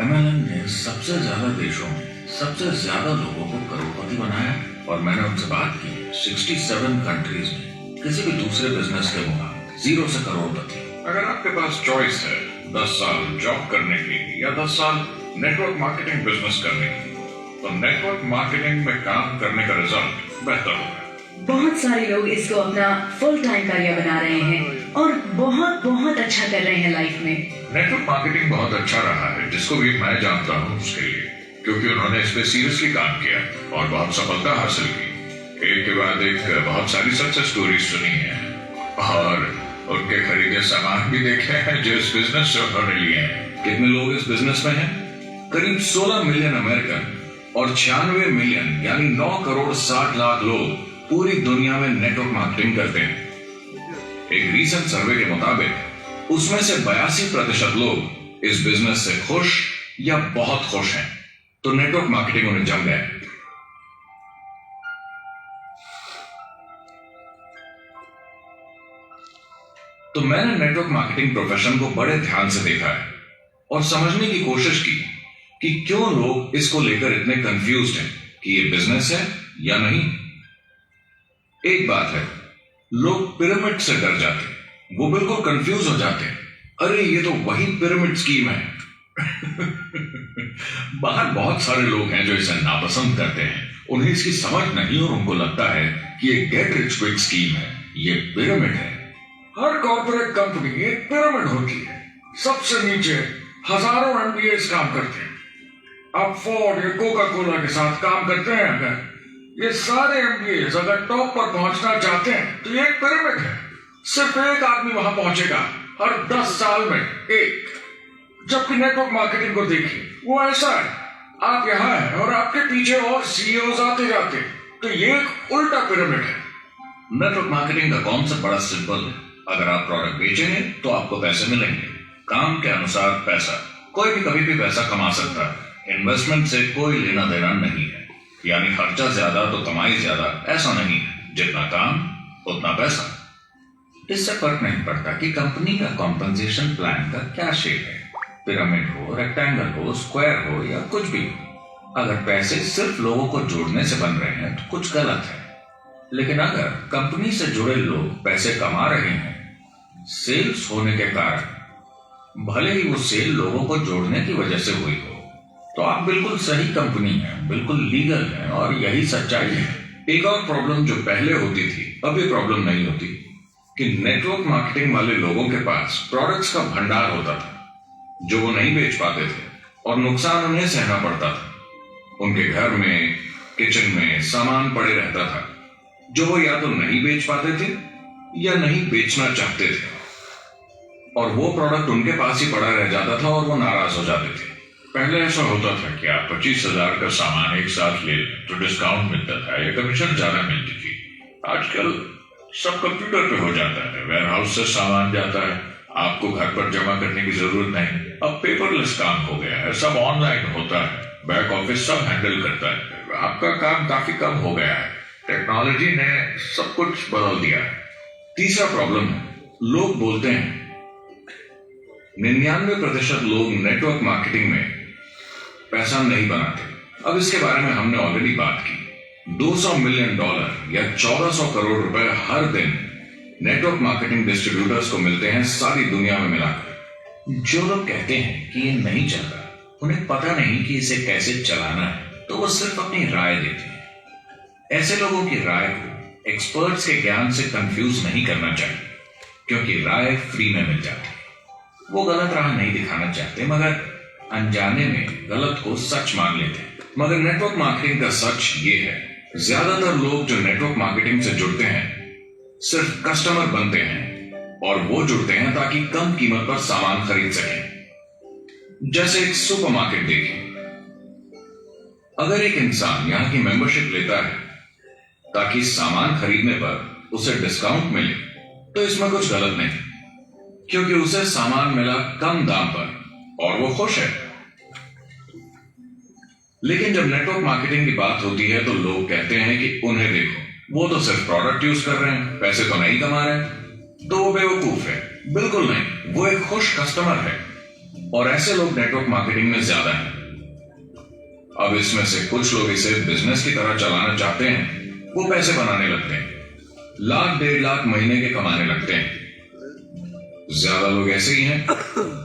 MLM ने सबसे ज्यादा देशों में सबसे ज्यादा लोगों को करोड़पति बनाया, और मैंने उनसे बात की 67 कंट्रीज में किसी भी दूसरे बिजनेस के मुकाबले 0 से करोड़पति। अगर आपके पास चॉइस है 10 साल जॉब करने की या 10 साल नेटवर्क मार्केटिंग बिजनेस करने की, तो नेटवर्क मार्केटिंग में काम करने का रिजल्ट बेहतर होगा। बहुत सारे लोग इसको अपना फुल टाइम करियर बना रहे हैं और बहुत बहुत अच्छा कर रहे हैं लाइफ में। नेटवर्क मार्केटिंग बहुत अच्छा रहा है, जिसको भी मैं जानता हूँ उसके लिए, क्योंकि उन्होंने इस पे सीरियसली काम किया और बहुत सफलता हासिल की। एक के बाद एक बहुत सारी सक्सेस स्टोरी सुनी है और उनके खरीदे सामान भी देखे हैं जो इस बिजनेस से उन्होंने लिए हैं। कितने लोग इस बिजनेस में हैं? करीब 16 मिलियन अमेरिकन और 96 मिलियन यानी 9 करोड़ 60 लाख लोग पूरी दुनिया में नेटवर्क मार्केटिंग करते हैं। एक रीसेंट सर्वे के मुताबिक उसमें से 82% लोग इस बिजनेस से खुश या बहुत खुश हैं। तो नेटवर्क मार्केटिंग उन्हें जम गया। तो मैंने नेटवर्क मार्केटिंग प्रोफेशन को बड़े ध्यान से देखा है और समझने की कोशिश की कि क्यों लोग इसको लेकर इतने कंफ्यूज्ड हैं कि ये बिजनेस है या नहीं। एक बात है, लोग पिरामिड से डर जाते हैं, वो बिल्कुल कंफ्यूज हो जाते हैं। अरे ये तो वही पिरामिड स्कीम है। बाहर बहुत सारे लोग हैं जो इसे नापसंद करते हैं, उन्हें इसकी समझ नहीं और उनको लगता है कि ये गेट रिच क्विक स्कीम है, ये पिरामिड है। हर कॉर्पोरेट कंपनी एक पिरामिड होती है, सबसे नीचे हजारों MBAs काम करते हैं। आप फोर्ड या कोका कोला के साथ काम करते हैं, अगर ये सारे MBAs अगर टॉप पर पहुंचना चाहते हैं तो ये एक पिरामिड है। सिर्फ एक आदमी वहां पहुंचेगा हर 10 साल में एक। जबकि नेटवर्क मार्केटिंग को देखिए, वो ऐसा है, आप यहाँ हैं और आपके पीछे और CEOs आते जाते हैं। तो ये एक उल्टा पिरामिड है। नेटवर्क मार्केटिंग का कॉन्सेप्ट बड़ा सिंपल है। अगर आप प्रोडक्ट बेचेंगे तो आपको पैसे मिलेंगे, काम के अनुसार पैसा। कोई भी कभी भी पैसा कमा सकता है, इन्वेस्टमेंट से कोई लेना देना नहीं है। यानी खर्चा ज्यादा तो कमाई ज्यादा, ऐसा नहीं है। जितना काम उतना पैसा। इससे फर्क नहीं पड़ता कि कंपनी का कॉम्पनसेशन प्लान का क्या शेप है, पिरामिड हो, रेक्टेंगल हो, स्क्वायर हो या कुछ भी हो। अगर पैसे सिर्फ लोगों को जोड़ने से बन रहे हैं तो कुछ गलत है। लेकिन अगर कंपनी से जुड़े लोग पैसे कमा रहे हैं सेल्स होने के कारण, भले ही वो सेल लोगों को जोड़ने की वजह से हुई हो, तो आप बिल्कुल सही कंपनी है, बिल्कुल लीगल है और यही सच्चाई है। एक और प्रॉब्लम जो पहले होती थी अब ये प्रॉब्लम नहीं होती कि नेटवर्क मार्केटिंग वाले लोगों के पास प्रोडक्ट्स का भंडार होता था जो वो नहीं बेच पाते थे और नुकसान उन्हें सहना पड़ता था। उनके घर में, किचन में सामान पड़े रहता था जो वो या तो नहीं बेच पाते थे या नहीं बेचना चाहते थे, और वो प्रोडक्ट उनके पास ही पड़ा रह जाता था और वो नाराज हो जाते थे। पहले ऐसा होता था कि आप 25,000 का सामान एक साथ ले तो डिस्काउंट मिलता था या कमीशन ज्यादा मिलती थी। आजकल सब कंप्यूटर पे हो जाता है, वेयर हाउस से सामान जाता है, आपको घर पर जमा करने की जरूरत नहीं। अब पेपरलेस काम हो गया है, सब ऑनलाइन होता है, बैक ऑफिस सब हैंडल करता है। आपका काम काफी कम हो गया है, टेक्नोलॉजी ने सब कुछ बदल दिया है। तीसरा प्रॉब्लम है, लोग बोलते हैं 99% लोग नेटवर्क मार्केटिंग में पैसा नहीं बनाते। अब इसके बारे में हमने ऑलरेडी बात की। $200 मिलियन या 1400 करोड़ रुपए हर दिन नेटवर्क मार्केटिंग डिस्ट्रीब्यूटर्स को मिलते हैं सारी दुनिया में मिलाकर। जो लोग कहते हैं कि ये नहीं चलता, उन्हें पता नहीं कि इसे कैसे चलाना है, तो वो सिर्फ अपनी राय देते हैं। ऐसे लोगों की राय को एक्सपर्ट्स के ज्ञान से कंफ्यूज नहीं करना चाहिए, क्योंकि राय फ्री में मिल जाती है। वो गलत राह नहीं दिखाना चाहते, मगर अनजाने में गलत को सच मान लेते हैं। मगर नेटवर्क मार्केटिंग का सच ये है, ज्यादातर लोग जो नेटवर्क मार्केटिंग से जुड़ते हैं सिर्फ कस्टमर बनते हैं, और वो जुड़ते हैं ताकि कम कीमत पर सामान खरीद सकें। जैसे एक सुपरमार्केट देखें, अगर एक इंसान यहां की मेंबरशिप लेता है ताकि सामान खरीदने पर उसे डिस्काउंट मिले, तो इसमें कुछ गलत नहीं, क्योंकि उसे सामान मिला कम दाम पर और वो खुश है। लेकिन जब नेटवर्क मार्केटिंग की बात होती है तो लोग कहते हैं कि उन्हें देखो, वो तो सिर्फ प्रोडक्ट यूज कर रहे हैं, पैसे तो नहीं कमा रहे, तो वो बेवकूफ है। बिल्कुल नहीं, वो एक खुश कस्टमर है, और ऐसे लोग नेटवर्क मार्केटिंग में ज्यादा हैं। अब इसमें से कुछ लोग इसे बिजनेस की तरह चलाना चाहते हैं, वो पैसे बनाने लगते हैं, 1 लाख 1.5 लाख महीने के कमाने लगते हैं। ज्यादा लोग ऐसे ही हैं,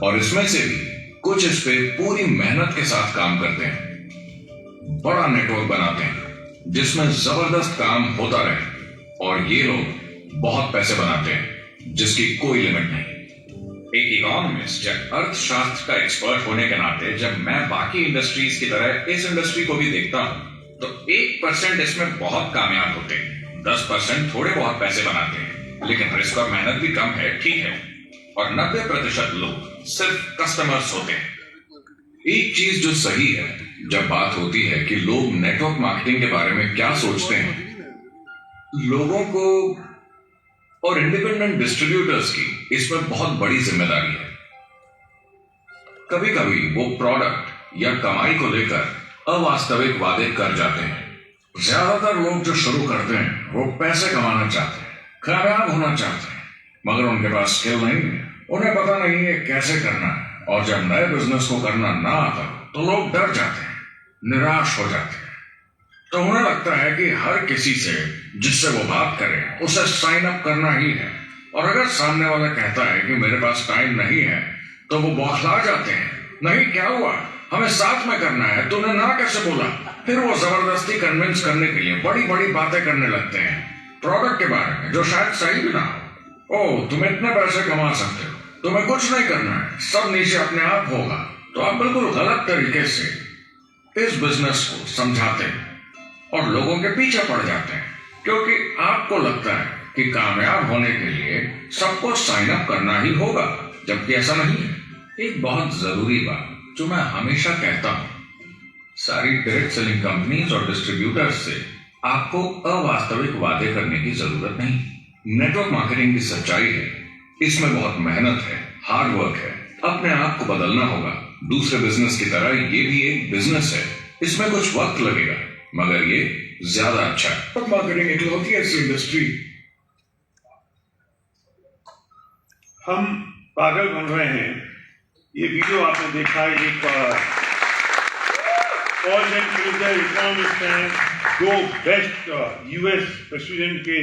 और इसमें से भी कुछ इस पे पूरी मेहनत के साथ काम करते हैं, बड़ा नेटवर्क बनाते हैं जिसमें जबरदस्त काम होता रहे, और ये लोग बहुत पैसे बनाते हैं जिसकी कोई लिमिट नहीं। एक इकोनॉमिस्ट या अर्थशास्त्र का एक्सपर्ट होने के नाते जब मैं बाकी इंडस्ट्रीज की तरह इस इंडस्ट्री को भी देखता हूं, तो 1% इसमें बहुत कामयाब होते हैं, 10% थोड़े बहुत पैसे बनाते हैं, लेकिन रिस्क और मेहनत भी कम है, ठीक है, और 90% लोग सिर्फ कस्टमर्स होते हैं। एक चीज जो सही है जब बात होती है कि लोग नेटवर्क मार्केटिंग के बारे में क्या सोचते हैं, लोगों को और इंडिपेंडेंट डिस्ट्रीब्यूटर्स की इसमें बहुत बड़ी जिम्मेदारी है। कभी कभी वो प्रोडक्ट या कमाई को लेकर अवास्तविक वादे कर जाते हैं। ज्यादातर लोग जो शुरू करते हैं वो पैसे कमाना चाहते हैं, कामयाब होना चाहते हैं, मगर उनके पास स्किल नहीं है, उन्हें पता नहीं है कैसे करना है, और जब नए बिजनेस को करना ना आता तो लोग डर जाते हैं, निराश हो जाते हैं। तो उन्हें लगता है कि हर किसी से जिससे वो बात करे उसे साइन अप करना ही है, और अगर सामने वाला कहता है कि मेरे पास टाइम नहीं है तो वो बौखला जाते हैं। नहीं, क्या हुआ, हमें साथ में करना है, तूने ना कैसे बोला? फिर वो जबरदस्ती कन्विंस करने के लिए बड़ी बड़ी बातें करने लगते हैं प्रोडक्ट के बारे में जो शायद सही भी ना हो। ओ, तुम इतने पैसे कमा सकते हो, तुम्हें कुछ नहीं करना है, सब नीचे अपने आप होगा। तो आप बिल्कुल गलत तरीके से इस बिजनेस को समझाते हैं और लोगों के पीछे पड़ जाते हैं, क्योंकि आपको लगता है कि कामयाब होने के लिए सबको साइन अप करना ही होगा, जबकि ऐसा नहीं है। एक बहुत जरूरी बात जो मैं हमेशा कहता हूं, सारी डायरेक्ट सेलिंग कंपनीज और डिस्ट्रीब्यूटर्स से आपको अवास्तविक वादे करने की जरूरत नहीं। नेटवर्क मार्केटिंग की सच्चाई है, इसमें बहुत मेहनत है, हार्ड वर्क है, अपने आप को बदलना होगा। दूसरे बिजनेस की तरह ये भी एक बिजनेस है, इसमें कुछ वक्त लगेगा मगर ये ज्यादा अच्छा है। नेटवर्क मार्केटिंग इकलौती ऐसी इंडस्ट्री हम पागल बन रहे हैं। ये वीडियो आपने देखा, एक इकोनॉमिस्ट हैं, 2 बेस्ट यूएस प्रेसिडेंट के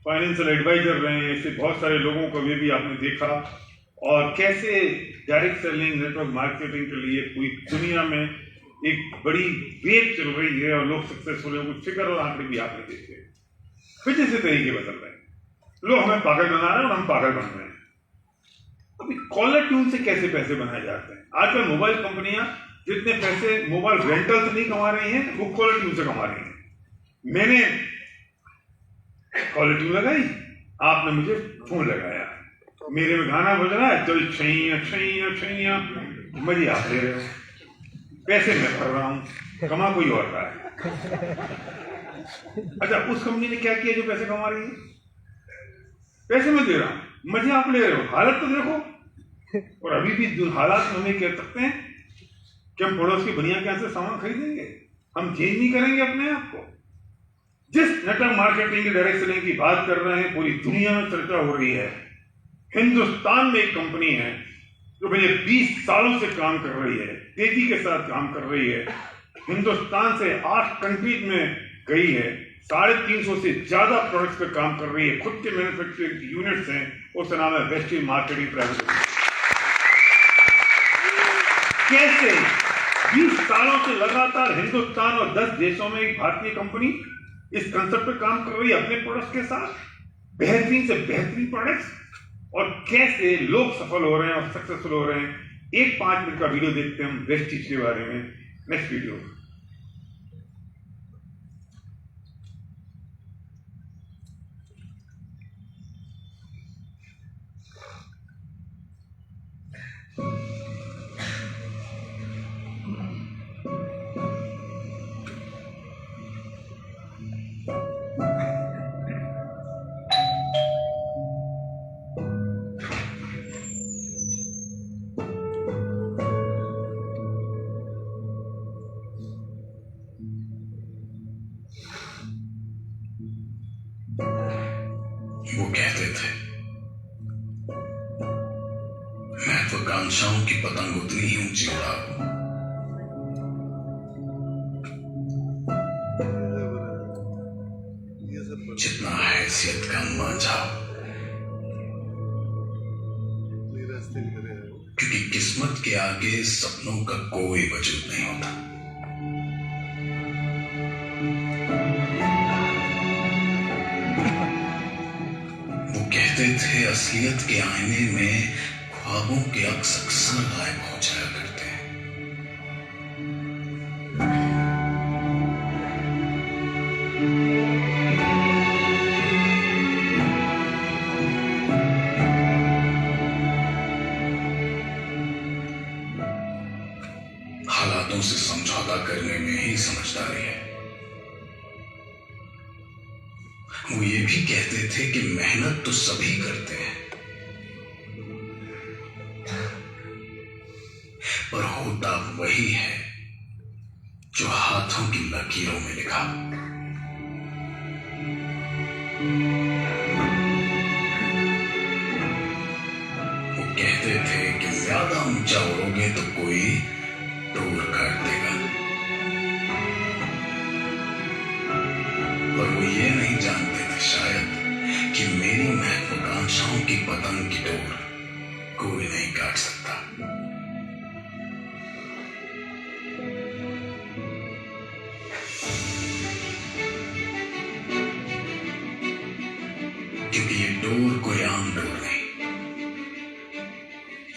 फाइनेंशियल एडवाइजर रहे हैं, ऐसे बहुत सारे लोगों को भी आपने देखा। और कैसे डायरेक्ट सेलिंग नेटवर्क मार्केटिंग के लिए पूरी दुनिया में एक बड़ी वेव चल रही है और लोग सक्सेसफुल हैं। कुछ फिगर और आंकड़े भी आपने देखे, फिर जैसे तरीके बदल रहे हैं, लोग हमें पागल बना रहे हैं और हम पागल बन रहे हैं। अभी कॉलर ट्यून से कैसे पैसे बनाए जाते हैं? आजकल मोबाइल कंपनियां जितने पैसे मोबाइल रेंटल से नहीं कमा रही हैं, वो कॉलर ट्यून से कमा रही हैं। मैंने कॉलर ट्यून लगाई, आपने मुझे फोन लगाया, मेरे में गाना बज रहा है, चल छैया छैया छैया, मजे आप ले रहे हो, पैसे मैं भर रहा हूं, कमा कोई और रहा है। अच्छा, उस कंपनी ने क्या किया जो पैसे कमा रही है? पैसे मैं दे रहा हूं, मजे आप ले रहे हो, हालत तो देखो। और अभी भी जो हालात में हमें कह सकते हैं कि हम पड़ोस की बनिया के यहाँ से सामान खरीदेंगे, हम चेंज नहीं करेंगे अपने आप को। जिस नेटवर्क मार्केटिंग की डायरेक्ट सेलिंग की बात कर रहे हैं, पूरी दुनिया में चर्चा हो रही है। हिंदुस्तान में एक कंपनी है जो भैया 20 सालों से काम कर रही है, तेजी के साथ काम कर रही है, हिंदुस्तान से 8 कंट्रीज में गई है, 350 से ज्यादा प्रोडक्ट्स पे काम कर रही है, खुद के मैन्युफैक्चरिंग यूनिट्स हैं, उसका नाम है वेस्टर्न मार्केटिंग प्राइवेट लिमिटेड। कैसे 20 सालों से लगातार हिंदुस्तान और 10 देशों में एक भारतीय कंपनी इस कंसेप्ट पे काम कर रही है अपने प्रोडक्ट्स के साथ, बेहतरीन से बेहतरीन प्रोडक्ट्स, और कैसे लोग सफल हो रहे हैं और सक्सेसफुल हो रहे हैं। एक 5 मिनट का वीडियो देखते हैं हम वेस्टीज के बारे में। Next video. वो कहते थे महत्वाकांक्षाओं की पतंग उतनी ही ऊंची उड़ाओ जितना हैसियत का मांझाओ, क्योंकि किस्मत के आगे सपनों का कोई वजूद नहीं होता। थे असलियत के आईने में ख्वाबों के अक्स अक्सर गायब हो जाया करते हैं। हालातों से समझौता करने में ही समझदारी है। वो ये भी कहते थे कि मेहनत तो सभी करते हैं, पर होता वही है जो हाथों की लकीरों में लिखा। वो कहते थे कि ज्यादा ऊंचा उड़ोगे तो कोई टोर काट देगा, पर वो ये नहीं जानते थे शायद कि मेरी महत्वाकांक्षाओं की पतंग की डोर कोई नहीं काट सकता। क्योंकि ये डोर कोई आम डोर नहीं,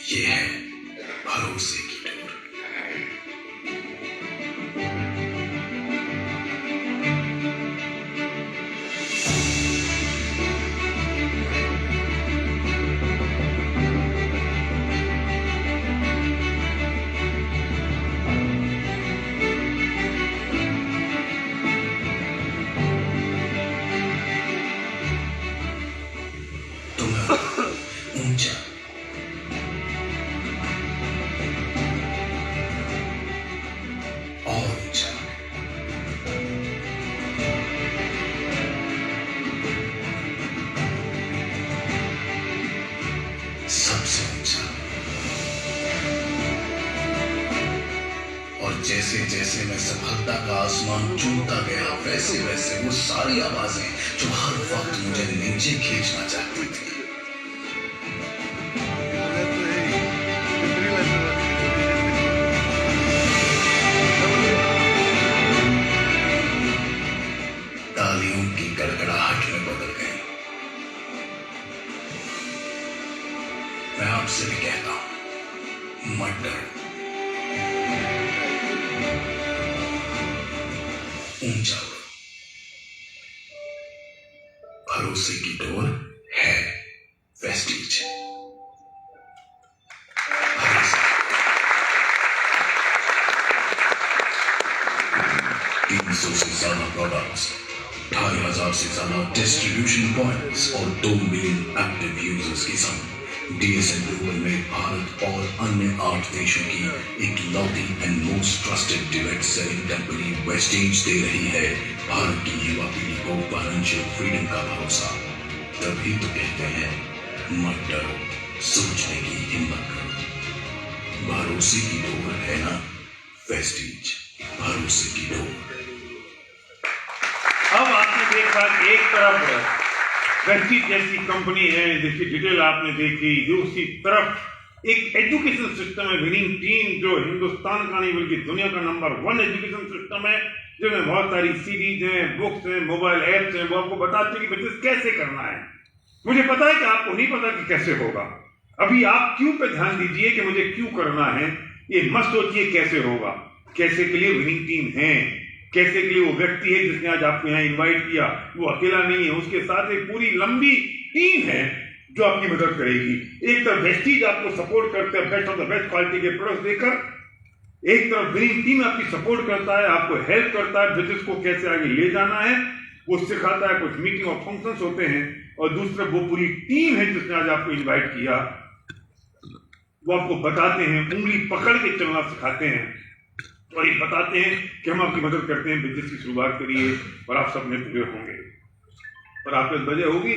ये है भरोसे की डोर। सबसे ऊंचा। और जैसे जैसे मैं सफलता का आसमान चूमता गया, वैसे वैसे वो सारी आवाजें जो हर वक्त मुझे नीचे खींचना चाहती थी, तालियों की गड़गड़ाहट में बदल गई। मैं आपसे भी कहता हूं, मत डरो, ऊंचा उड़ो। भरोसे की डोर है वेस्टीज। 300 से ज्यादा प्रोडक्ट्स, 2500 से ज्यादा डिस्ट्रीब्यूशन पॉइंट्स और 2 मिलियन एक्टिव यूजर्स के संग DSN ग्लोबल में भारत और अन्य 8 देशों की एक लौटी and most trusted direct selling company Vestige दे रही है भारत की युवा पीढ़ी को फाइनेंशियल फ्रीडम का भरोसा। तभी तो कहते हैं, मत डरो, सोचने की हिम्मत करो। भरोसे की डोर है ना वेस्टीज, भरोसे की डोर। अब आपने देखा कि एक तरफ वेस्टीज जैसी कंपनी है जिसकी डिटेल आपने देखी, दूसरी तरफ एक एजुकेशन सिस्टम है, विनिंग टीम, जो हिंदुस्तान का नहीं बल्कि दुनिया का नंबर 1 एजुकेशन सिस्टम है, जिसमें बहुत सारी सीरीज हैं, बुक्स हैं, मोबाइल ऐप्स हैं, वो आपको बताते हैं कि बिजनेस कैसे करना है। मुझे पता है कि आपको नहीं पता कि कैसे होगा। अभी आप क्यों पे ध्यान दीजिए कि मुझे क्यों करना है, ये मत सोचिए कैसे होगा। कैसे के लिए विनिंग टीम है, कैसे के लिए वो व्यक्ति है जिसने आज आपको यहाँ इनवाइट किया, वो अकेला नहीं है, उसके साथ एक पूरी लंबी टीम है जो आपकी मदद करेगी। एक तरफ वेस्टीज आपको सपोर्ट करते हैं best of the best quality के प्रोडक्ट्स देकर, एक तरफ विनिंग टीम आपकी सपोर्ट करता है, आपको हेल्प करता है बिजनेस को कैसे आगे ले जाना है, वो सिखाता है, कुछ मीटिंग और फंक्शंस होते हैं, और दूसरे वो पूरी टीम है जिसने आज आपको इन्वाइट किया, वो आपको बताते हैं, उंगली पकड़ के चलना सिखाते हैं और ये बताते हैं कि हम आपकी मदद करते हैं, बिजनेस की शुरुआत करिए और आप सब में पूरे होंगे। और आपको वजह होगी,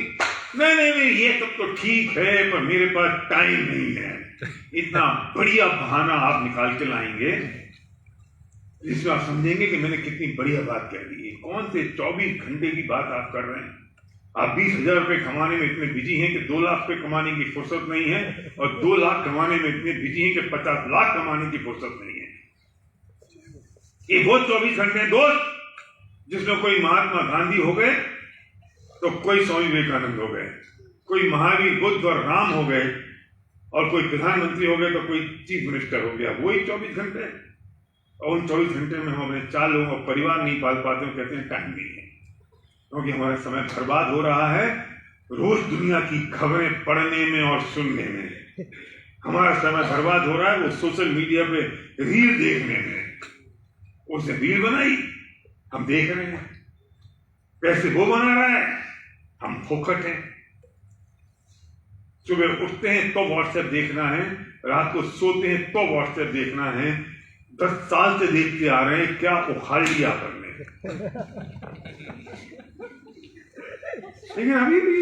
नहीं ये सब तो ठीक है पर मेरे पास टाइम नहीं है। इतना बढ़िया बहाना आप निकाल के लाएंगे जिसमें आप समझेंगे कि मैंने कितनी बढ़िया बात कह दी है। कौन से 24 घंटे की बात आप कर रहे हैं? आप 20,000 रुपए कमाने में इतने बिजी हैं कि 2 लाख रुपए कमाने की फुर्सत नहीं है, और 2 लाख कमाने में इतने बिजी हैं कि 50 लाख कमाने की फुर्सत नहीं है। ये वो 24 घंटे हैं दोस्त, जिसमें कोई महात्मा गांधी हो गए तो कोई स्वामी विवेकानंद हो गए, कोई महावीर बुद्ध और राम हो गए, और कोई प्रधानमंत्री हो गए तो कोई चीफ मिनिस्टर हो गया। वही 24 घंटे, और उन 24 घंटे में हम अपने 4 लोगों का परिवार नहीं पाल पाते, कहते हैं टाइम नहीं है, क्योंकि हमारा समय बर्बाद हो रहा है रोज दुनिया की खबरें पढ़ने में और सुनने में। हमारा समय बर्बाद हो रहा है वो सोशल मीडिया पे रील देखने में। उसने रील बनाई, हम देख रहे हैं, पैसे वो बना रहा है, हम फोकट हैं। सुबह उठते हैं तो व्हाट्सएप देखना है, रात को सोते हैं तो व्हाट्सएप देखना है। 10 साल से देखते आ रहे हैं, क्या उखाड़ लिया करने। लेकिन अभी भी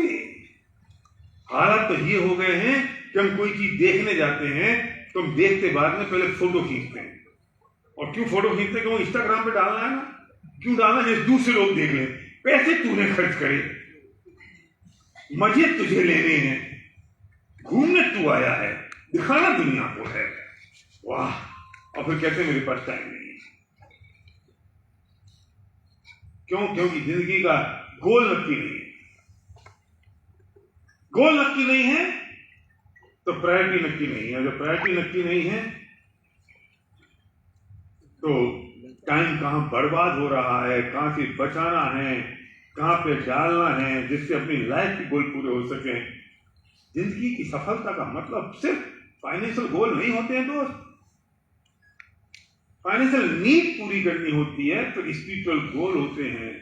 हालात तो ये हो गए हैं कि हम कोई चीज देखने जाते हैं तो हम देखते बाद में पहले फोटो खींचते हैं। और क्यों फोटो खींचते हैं? क्यों इंस्टाग्राम पे डालना है ना, क्यों डालना है? दूसरे लोग देख लें। पैसे तूने खर्च करे, मजे तुझे लेने हैं, घूमने तू आया है, दिखाना दुनिया को है, वाह। और फिर कहते हैं मेरे पास टाइम नहीं है। क्यों? क्योंकि जिंदगी का गोल नक्की नहीं है। गोल नक्की नहीं है तो प्रायोरिटी नक्की नहीं है। जब प्रायोरिटी नक्की नहीं है तो टाइम कहां बर्बाद हो रहा है, कहां से बचाना है, कहां पे डालना है जिससे अपनी लाइफ के गोल पूरे हो सके। जिंदगी की सफलता का मतलब सिर्फ फाइनेंशियल गोल नहीं होते हैं दोस्त। फाइनेंशियल नीड पूरी करनी होती है, तो स्पिरिचुअल गोल होते हैं,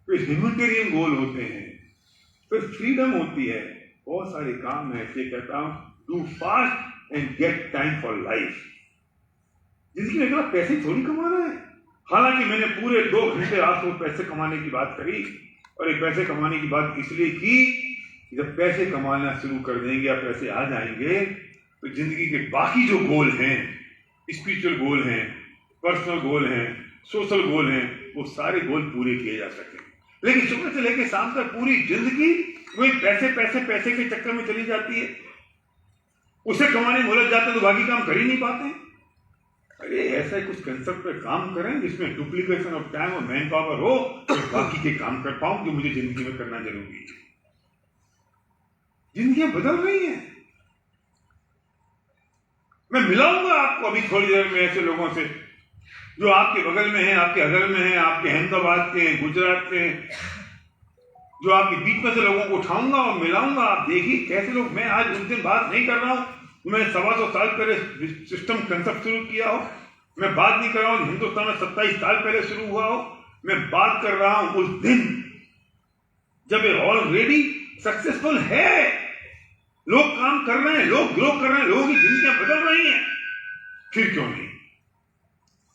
फिर ह्यूमैनिटेरियन गोल होते हैं, फिर फ्रीडम होती है। बहुत सारे काम है, इसलिए कहता हूं do fast and get time for life. जिंदगी में इतना पैसे थोड़ी कमाना है। हालांकि मैंने पूरे 2 घंटे रात को पैसे कमाने की बात करी, और ये पैसे कमाने की बात इसलिए की जब पैसे कमाना शुरू कर देंगे या पैसे आ जाएंगे तो जिंदगी के बाकी जो गोल हैं, स्पिरिचुअल गोल हैं, पर्सनल गोल हैं, सोशल गोल हैं, वो सारे गोल पूरे किए जा सकें। लेकिन सुबह से लेकर शाम तक पूरी जिंदगी वही पैसे पैसे पैसे के चक्कर में चली जाती है। उसे कमाने में उलझ जाते तो बाकी काम कर ही नहीं पाते। अरे ऐसा कुछ कंसेप्ट पे काम करें जिसमें डुप्लीकेशन ऑफ टाइम और मैन पावर हो, तो बाकी के काम कर पाऊं जो मुझे जिंदगी में करना जरूरी है। जिंदगियां बदल रही हैं। मैं मिलाऊंगा आपको अभी थोड़ी देर में ऐसे लोगों से जो आपके बगल में हैं, आपके अगल में हैं, आपके अहमदाबाद के हैं, गुजरात के हैं, जो आपके बीच में से लोगों को उठाऊंगा और मिलाऊंगा। आप देखिए कैसे लोग, मैं आज उस दिन बात नहीं कर रहा हूं, मैं 125 साल पहले सिस्टम कंसेप्ट शुरू किया हो, मैं बात नहीं कर रहा हूं हिंदुस्तान में 27 साल पहले शुरू हुआ हो, मैं बात कर रहा हूं उस दिन जब ये ऑलरेडी सक्सेसफुल है। लोग काम कर रहे हैं, लोग ग्रो कर रहे हैं, लोगों की जिंदगियां बदल रही हैं, फिर क्यों नहीं?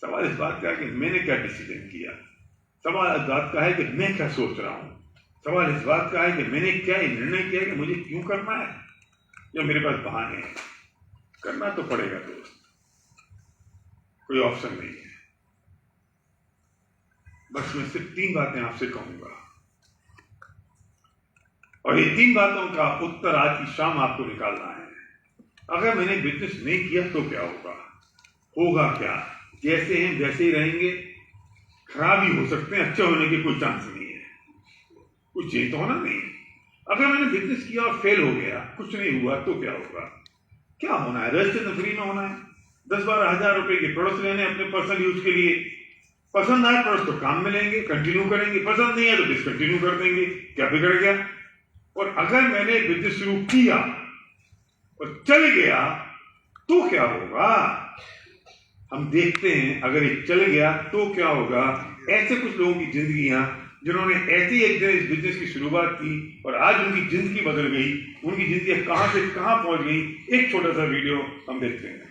सवाल इस बात का है कि मैंने क्या डिसीजन किया, सवाल इस बात का है कि मैं क्या सोच रहा हूं, सवाल इस बात का है कि मैंने क्या निर्णय किया कि मुझे क्यों करना है, या मेरे पास बहाने हैं। करना तो पड़ेगा दोस्त, कोई ऑप्शन नहीं है। बस मैं सिर्फ 3 बातें आपसे कहूंगा और ये 3 बातों का उत्तर आज की शाम आपको निकालना है। अगर मैंने बिजनेस नहीं किया तो क्या होगा? होगा क्या? जैसे हैं वैसे ही रहेंगे, खराब ही हो सकते हैं, अच्छे होने के कोई चांस नहीं है, कुछ चेंज तो होना नहीं। अगर मैंने बिजनेस किया और फेल हो गया, कुछ नहीं हुआ, तो क्या होगा? क्या होना है? रजिस्ट्रेशन फ्री में होना है, 10-12 हजार रुपए के प्रोडक्ट्स लेने अपने पर्सनल यूज के लिए। पसंद आए प्रोडक्ट तो काम में लेंगे, कंटिन्यू करेंगे, पसंद नहीं है तो डिसकंटिन्यू कर देंगे, क्या बिगड़ गया? और अगर मैंने बिजनेस शुरू किया और चल गया तो क्या होगा? हम देखते हैं अगर ये चल गया तो क्या होगा। ऐसे कुछ लोगों की जिंदगियां जिन्होंने ऐसे ही एक दिन इस बिजनेस की शुरुआत की और आज उनकी जिंदगी बदल गई, उनकी जिंदगी कहां से कहां पहुंच गई। एक छोटा सा वीडियो हम देखते हैं।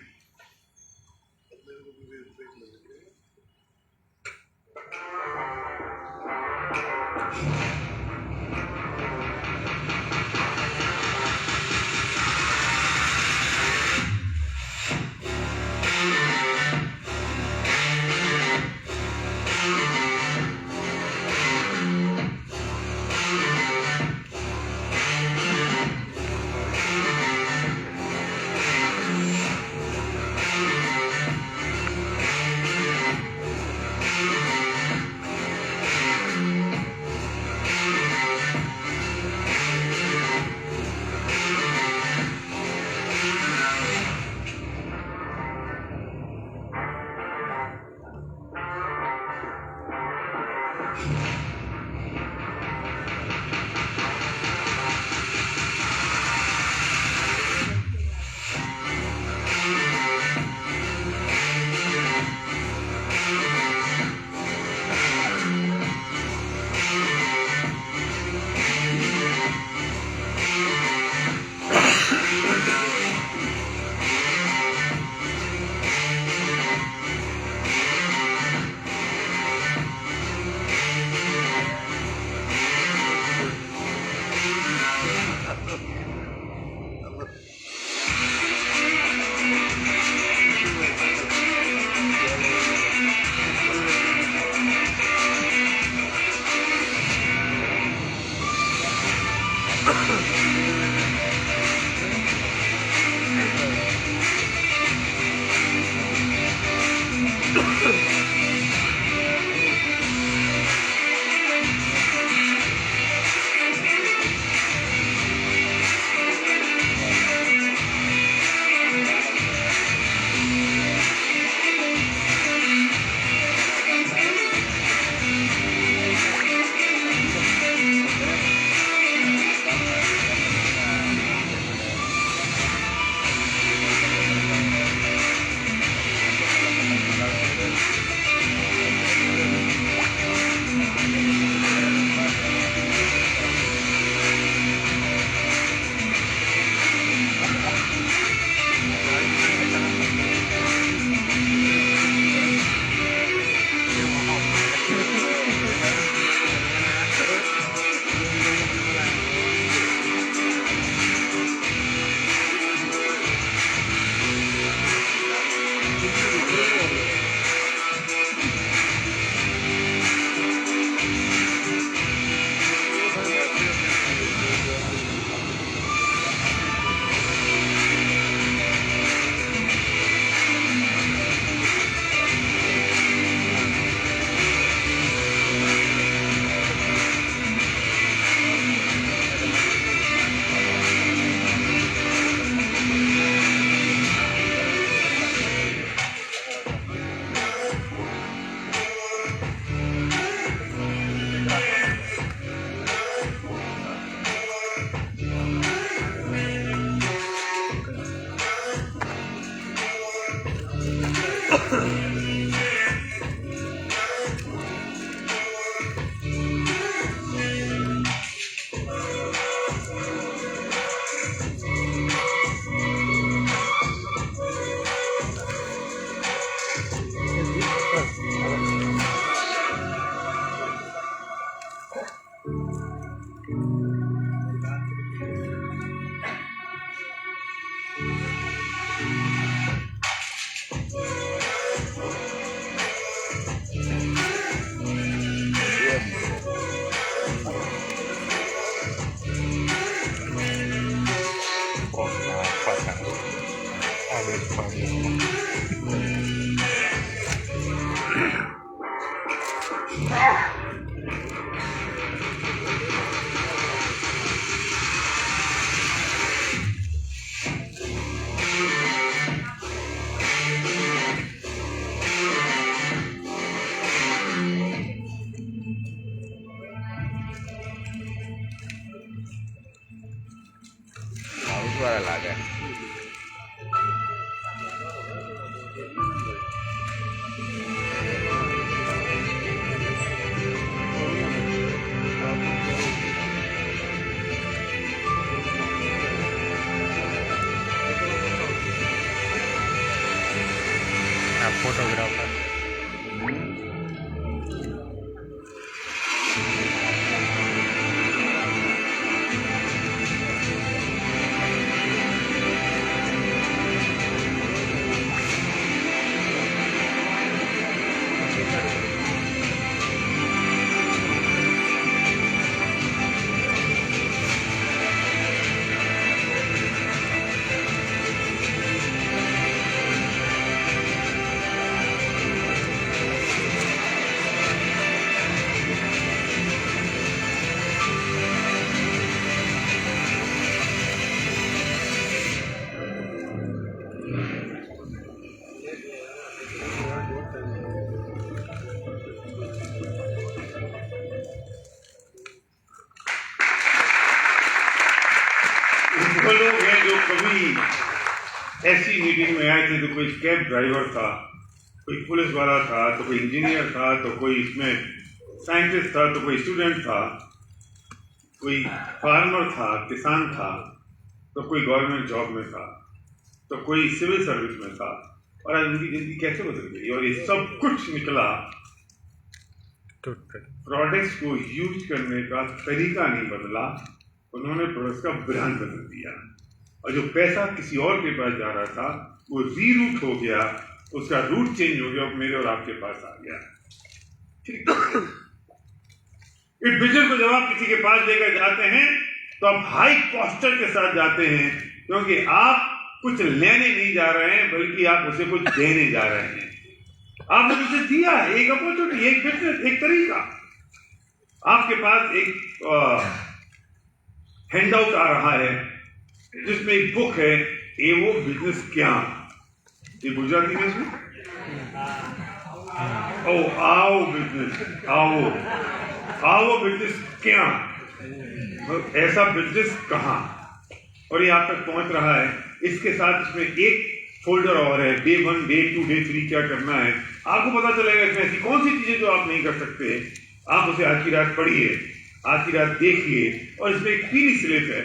फोटोग्राफर वो लोग हैं जो कभी ऐसी मीटिंग में आए थे तो कोई कैब ड्राइवर था, कोई पुलिस वाला था, तो कोई इंजीनियर था, तो कोई इसमें साइंटिस्ट था, तो कोई स्टूडेंट था, कोई फार्मर था, किसान था, तो कोई गवर्नमेंट जॉब में था, तो कोई सिविल सर्विस में था, और आज उनकी जिंदगी कैसे बदल गई। और ये सब कुछ निकला प्रोडक्ट्स को यूज करने का तरीका नहीं बदला, उन्होंने प्रोडक्ट्स का ब्रांड बदल दिया, और जो पैसा किसी और के पास जा रहा था वो रीरूट हो गया, उसका रूट चेंज हो गया, मेरे और आपके पास आ गया। ठीक है, इस बिजनेस को जब आप किसी के पास लेकर जाते हैं तो आप हाई कॉस्टर के साथ जाते हैं, क्योंकि आप कुछ लेने नहीं जा रहे हैं बल्कि आप उसे कुछ देने जा रहे हैं। आपने उसे दिया है एक अपॉर्चुनिटी, एक बिजनेस, एक तरीका। आपके पास एक हैंडआउट आ रहा है जिसमें एक बुक है, ये वो बिजनेस क्या, ये गुजराती में इसमें ओ आओ बिजनेस, आओ बिजनेस क्या, ऐसा बिजनेस कहाँ, और ये आप तक पहुंच रहा है। इसके साथ इसमें एक फोल्डर और है, डे 1, डे 2, डे 3 क्या करना है। आपको पता चलेगा इसमें ऐसी कौन सी चीजें जो आप नहीं कर सकते। आप उसे आज की रात पढ़िए, आज की रात देखिए, और इसमें एक पीली स्लिप है,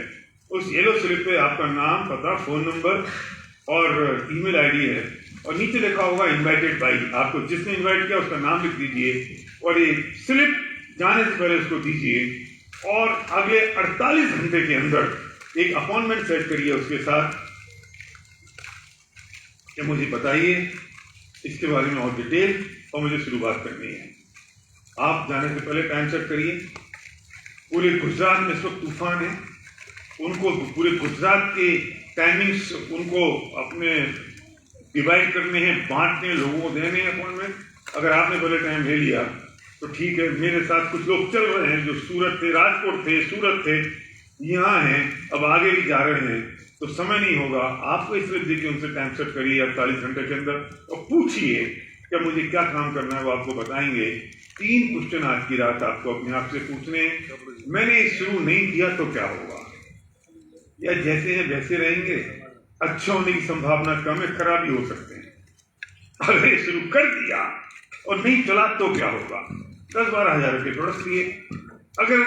उस येलो स्लिप पे आपका नाम, पता, फोन नंबर और ईमेल आईडी है, और नीचे लिखा होगा इनवाइटेड बाई। आपको जिसने इनवाइट किया उसका नाम लिख दीजिए, और ये स्लिप जाने से पहले उसको दीजिए, और अगले 48 घंटे के अंदर एक अपॉइंटमेंट सेट करिए उसके साथ कि मुझे बताइए इसके बारे में और डिटेल, और मुझे शुरुआत करनी है। आप जाने से पहले टाइम सेट करिए। पूरे गुजरात में इस वक्त तूफान है, उनको पूरे गुजरात के टाइमिंग्स उनको अपने डिवाइड करने हैं, बांटने, लोगों को देने हैं अपॉइंटमेंट। अगर आपने पहले टाइम ले लिया तो ठीक है। मेरे साथ कुछ लोग चल रहे हैं जो सूरत थे, राजकोट थे, सूरत थे, यहाँ हैं, अब आगे भी जा रहे हैं, तो समय नहीं होगा। आपको इस वजह देखिए उनसे टाइम सेट करिए 48 घंटे के अंदर, और पूछिए कि मुझे क्या काम करना है, वो आपको बताएंगे। 3 क्वेश्चन आज की रात आपको अपने आप से पूछने हैं। मैंने शुरू नहीं किया तो क्या होगा, या जैसे हैं वैसे रहेंगे, अच्छे होने की संभावना कम है, खराब भी हो सकते हैं। अगर शुरू कर दिया और नहीं चला तो क्या होगा। 10-12 हज़ार के प्रोडक्ट लिए, अगर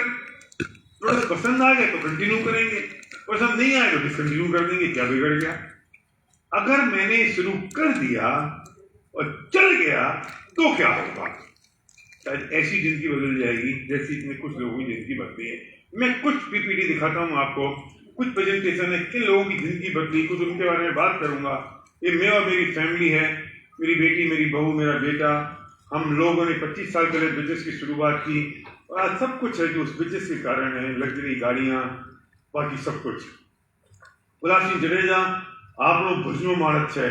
प्रोडक्ट पसंद आ गए तो कंटिन्यू करेंगे, पसंद नहीं आए तो डिसकंटिन्यू कर देंगे, क्या बिगड़ गया। अगर मैंने शुरू कर दिया और चल गया तो क्या होगा। ऐसी जिंदगी बदल जाएगी जैसी इतने कुछ लोगों की जिंदगी बदली है। मैं कुछ पीपीटी दिखाता हूँ आपको, कुछ प्रेजेंटेशन है, किन लोगों की जिंदगी बदली, कुछ उनके बारे में बात करूंगा। ये मैं और मेरी फैमिली है, मेरी बेटी, मेरी बहू, मेरा बेटा। हम लोगों ने 25 साल पहले बिजनेस की शुरुआत की, और आज सब कुछ है जो उस बिजनेस के कारण है, लग्जरी गाड़ियाँ, बाकी सब कुछ। गुलाब सिंह जडेजा આપણો ભુજનો માણસ છે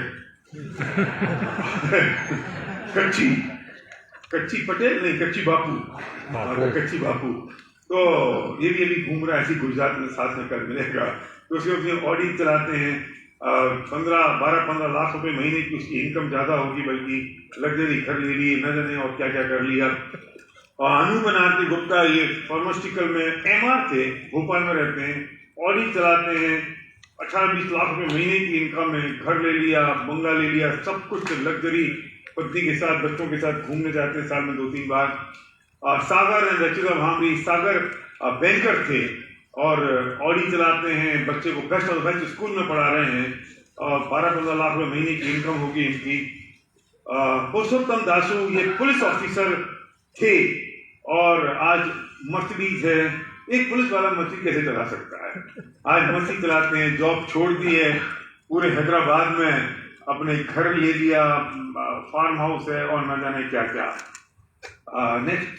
कच्ची पटेल नहीं, कच्ची बापू, कच्ची बापू। तो ये भी अभी घूम रहा है, ऐसी गुजरात में साथ में कर मिलेगा। तो उसके अपनी ऑडी चलाते हैं, 12-15 लाख रुपए महीने की उसकी इनकम ज़्यादा होगी, बल्कि लग्जरी घर ले ली, न जाने और क्या क्या कर लिया। और अनु बनारती गुप्ता ये फार्मास्यूटिकल में MR थे, भोपाल में रहते हैं, ऑडी चलाते हैं, 18-20 लाख रुपए महीने की इनकम में घर ले लिया, बंगला ले लिया, सब कुछ लग्जरी, पत्नी के साथ बच्चों के साथ घूमने जाते हैं साल में 2-3 बार। सागर एंड रचिता भामरी, सागर बैंकर थे और ऑडी चलाते हैं, बच्चे को बेस्ट और बेस्ट स्कूल में पढ़ा रहे हैं और 12-15 लाख रुपए महीने की इनकम होगी इनकी। पुरुषोत्तम दासू ये पुलिस ऑफिसर थे और आज मर्सिडीज है। एक पुलिस वाला मर्सिडीज कैसे चला सकता है? आज मर्सिडीज चलाते हैं, जॉब छोड़ दी है, पूरे हैदराबाद में अपने घर ले लिया, फार्म हाउस है और न जाने क्या क्या। Next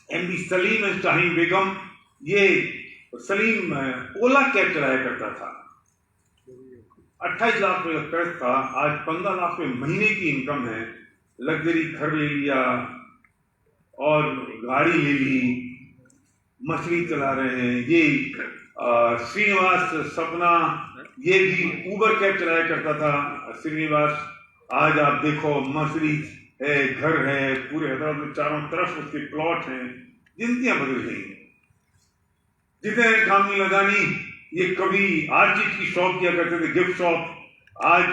MD Salim and Shaheen Begum, ये सलीम ओला कैब चलाया करता था, 28 लाख रुपये कर्ज था, आज 15 लाख रुपये महीने की इनकम है, लग्जरी घर ले लिया और गाड़ी ले ली, मछली चला रहे हैं। ये श्रीनिवास सपना, ये भी ऊबर कैब चलाया करता था श्रीनिवास। आज आप देखो मर्सिडीज है, घर है, पूरे हैदराबाद में चारों तरफ उसके प्लॉट हैं, जिंदगियां बदल गई हैं। जितने कामनी लगानी, ये कभी हर चीज की शॉप किया करते थे, गिफ्ट शॉप, आज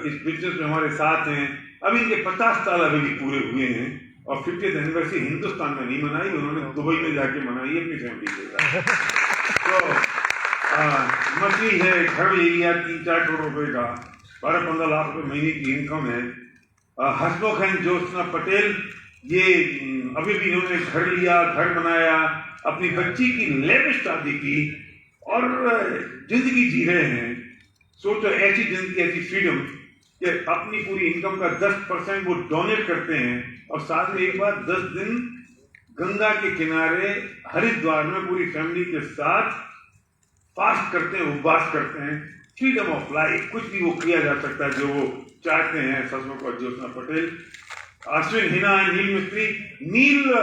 इस बिजनेस में हमारे साथ हैं। अभी इनके 50 साल अभी भी पूरे हुए हैं और 50th एनिवर्सरी हिंदुस्तान में नहीं मनाई, उन्होंने दुबई में जाके मनाई अपनी फैमिली के साथ। तो मछली है, घर ले लिया 3-4 करोड़ रुपए का, 12-15 लाख रुपए महीने की इनकम है। हसमुख एंड ज्योत्सना पटेल, ये अभी भी इन्होंने घर लिया, घर बनाया, अपनी बच्ची की लेटेस्ट शादी की और जिंदगी जी रहे हैं। सोचो ऐसी जिंदगी, ऐसी फ्रीडम कि अपनी पूरी इनकम का 10% वो डोनेट करते हैं और साथ में एक बार 10 दिन गंगा के किनारे हरिद्वार में पूरी फैमिली के साथ फास्ट करते हैं, उपवास करते हैं। फ्रीडम ऑफ लाइफ, कुछ भी वो किया जा सकता है जो वो चाहते हैं। हसमुख और ज्योत्सना पटेल। अश्विन हिना एंड नील मिस्त्री, नील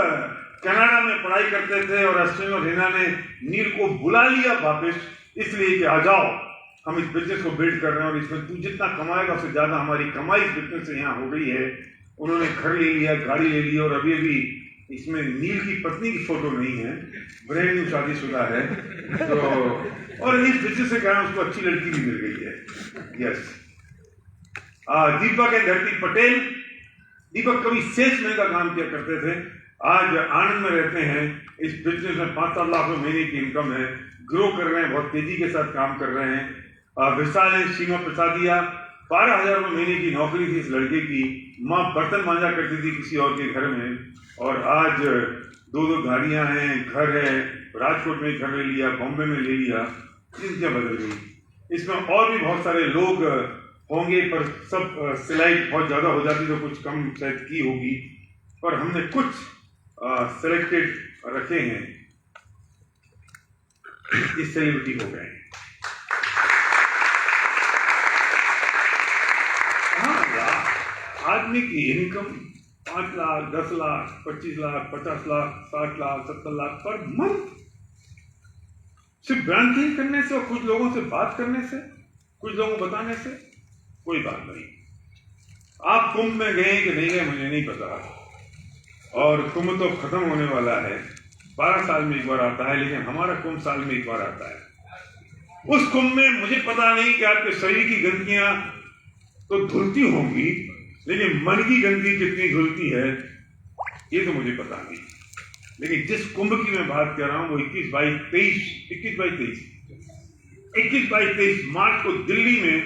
कनाडा में पढ़ाई करते थे और अश्विन और हिना ने नील को बुला लिया वापस, इसलिए कि आ जाओ, हम इस बिजनेस को बिल्ड कर रहे हैं और इसमें तू जितना कमाएगा उससे ज्यादा हमारी कमाई इस बिजनेस से यहाँ हो गई है। उन्होंने घर ले लिया, गाड़ी ले ली और अभी अभी इसमें नील की पत्नी की फोटो नहीं है, ब्रांड न्यू शादीशुदा है। तो और इस बिजनेस से कारण उसको अच्छी लड़की भी मिल गई है। यस। दीपक एंड धरती पटेल, दीपक कभी सेल्समैन का काम किया करते थे, आज आनंद में रहते हैं। इस बिजनेस में 5-7 लाख रुपए महीने की इनकम है, ग्रो कर रहे हैं, बहुत तेजी के साथ काम कर रहे हैं। विशाल एंड सीमा प्रसादिया, 12,000 रुपये महीने की नौकरी थी इस लड़के की, माँ बर्तन मांजा करती थी किसी और के घर में और आज 2-2 गाड़ियां हैं, घर है, राजकोट में घर ले लिया, बॉम्बे में ले लिया, जिंदगियां बदल गई। इसमें और भी बहुत सारे लोग होंगे पर सब स्लाइड बहुत ज़्यादा हो जाती तो कुछ कम शायद की होगी, पर हमने कुछ सिलेक्टेड रखे हैं। इस सेलिब्रिटी हो गए। आदमी की income 5 lakh, 10 lakh, 25 lakh, 50 lakh, 60 lakh, 70 lakh per month, सिर्फ ब्रांडिंग करने से और कुछ लोगों से बात करने से, कुछ लोगों को बताने से कोई बात नहीं। आप कुंभ में गए कि नहीं गए मुझे नहीं पता, और कुंभ तो खत्म होने वाला है, 12 साल में एक बार आता है, लेकिन हमारा कुंभ साल में एक बार आता है। उस कुंभ में मुझे पता नहीं कि आपके शरीर की गंदगियां तो धुलती होंगी, लेकिन मन की गंदगी कितनी धुलती है ये तो मुझे पता नहीं। लेकिन जिस कुंभ की मैं बात कर रहा हूं वो 21-22 मार्च को दिल्ली में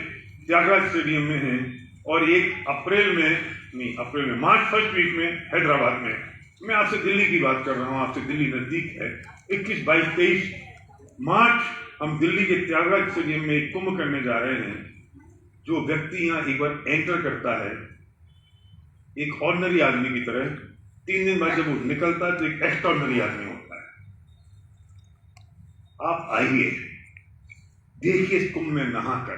त्यागराज स्टेडियम में है और 1 अप्रैल में मार्च फर्स्ट वीक में हैदराबाद में। मैं आपसे दिल्ली की बात कर रहा हूं, आपसे दिल्ली नजदीक है। 21-22-23 मार्च हम दिल्ली के त्यागराज स्टेडियम में एक कुंभ करने जा रहे हैं। जो व्यक्ति यहाँ एक बार एंटर करता है एक ऑर्डिनरी आदमी की तरह, 3 दिन बाद जब वो निकलता है तो एक एक्स्ट्राऑर्डिनरी आदमी होता है। आप आइए, देखिए इस कुंभ में नहाकर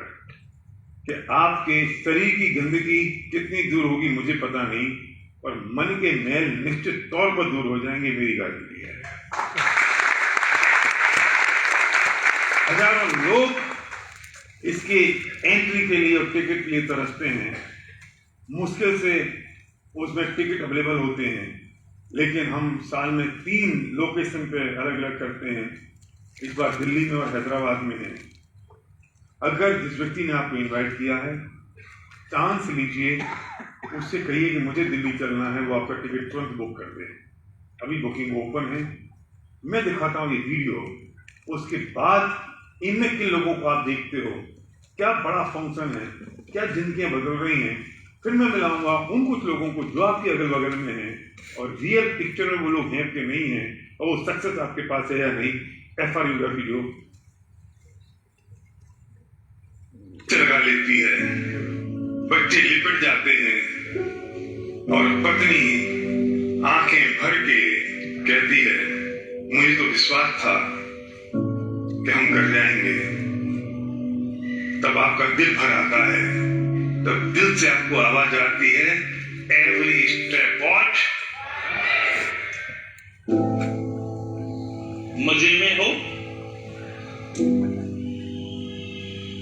कि आपके शरीर की गंदगी कितनी दूर होगी मुझे पता नहीं, पर मन के मैल निश्चित तौर पर दूर हो जाएंगे, मेरी गारंटी है। हजारों लोग इसके एंट्री के लिए और टिकट के लिए तरसते हैं, मुश्किल से उसमें टिकट अवेलेबल होते हैं, लेकिन हम साल में 3 लोकेशन पे अलग अलग करते हैं। इस बार दिल्ली में और हैदराबाद में है। अगर जिस व्यक्ति ने आपको इनवाइट किया है, चांस लीजिए, उससे कहिए कि मुझे दिल्ली चलना है, वो आपका टिकट तुरंत बुक कर दे। अभी बुकिंग ओपन है। मैं दिखाता हूँ ये वीडियो, उसके बाद इनमें किन लोगों को आप देखते हो, क्या बड़ा फंक्शन है, क्या जिंदगियां बदल रही हैं। फिर मैं मिलाऊंगा उन कुछ लोगों को जो आपके अगल बगल में हैं और रियल पिक्चर में वो लोग हैं कि नहीं हैं, और वो सक्सेस आपके पास है या नहीं। FRU का वीडियो लगा लेती है, बच्चे लिपट जाते हैं और पत्नी आंखें भर के कहती है, मुझे तो विश्वास था कि हम कर जाएंगे। तब आपका दिल भर आता है, तब दिल से आपको आवाज आती है, एवरी स्टेप वॉट मजे में हो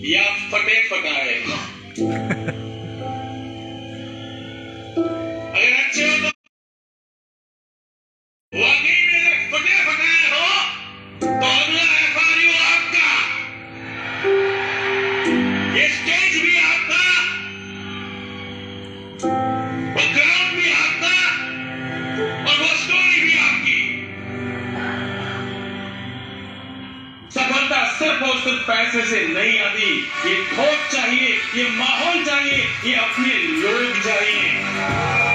या फटे फटाए। अगर अच्छे हो तो वाकई में फटे फटाए हो तो अगला FRU आपका, ये स्टेज भी आपका, वो ग्राउंड भी आपका और वो स्टोरी भी आपकी। सफलता सिर्फ और सिर्फ पैसे से नहीं आती, ये खोज चाहिए, ये माहौल चाहिए, ये अपने लोग चाहिए।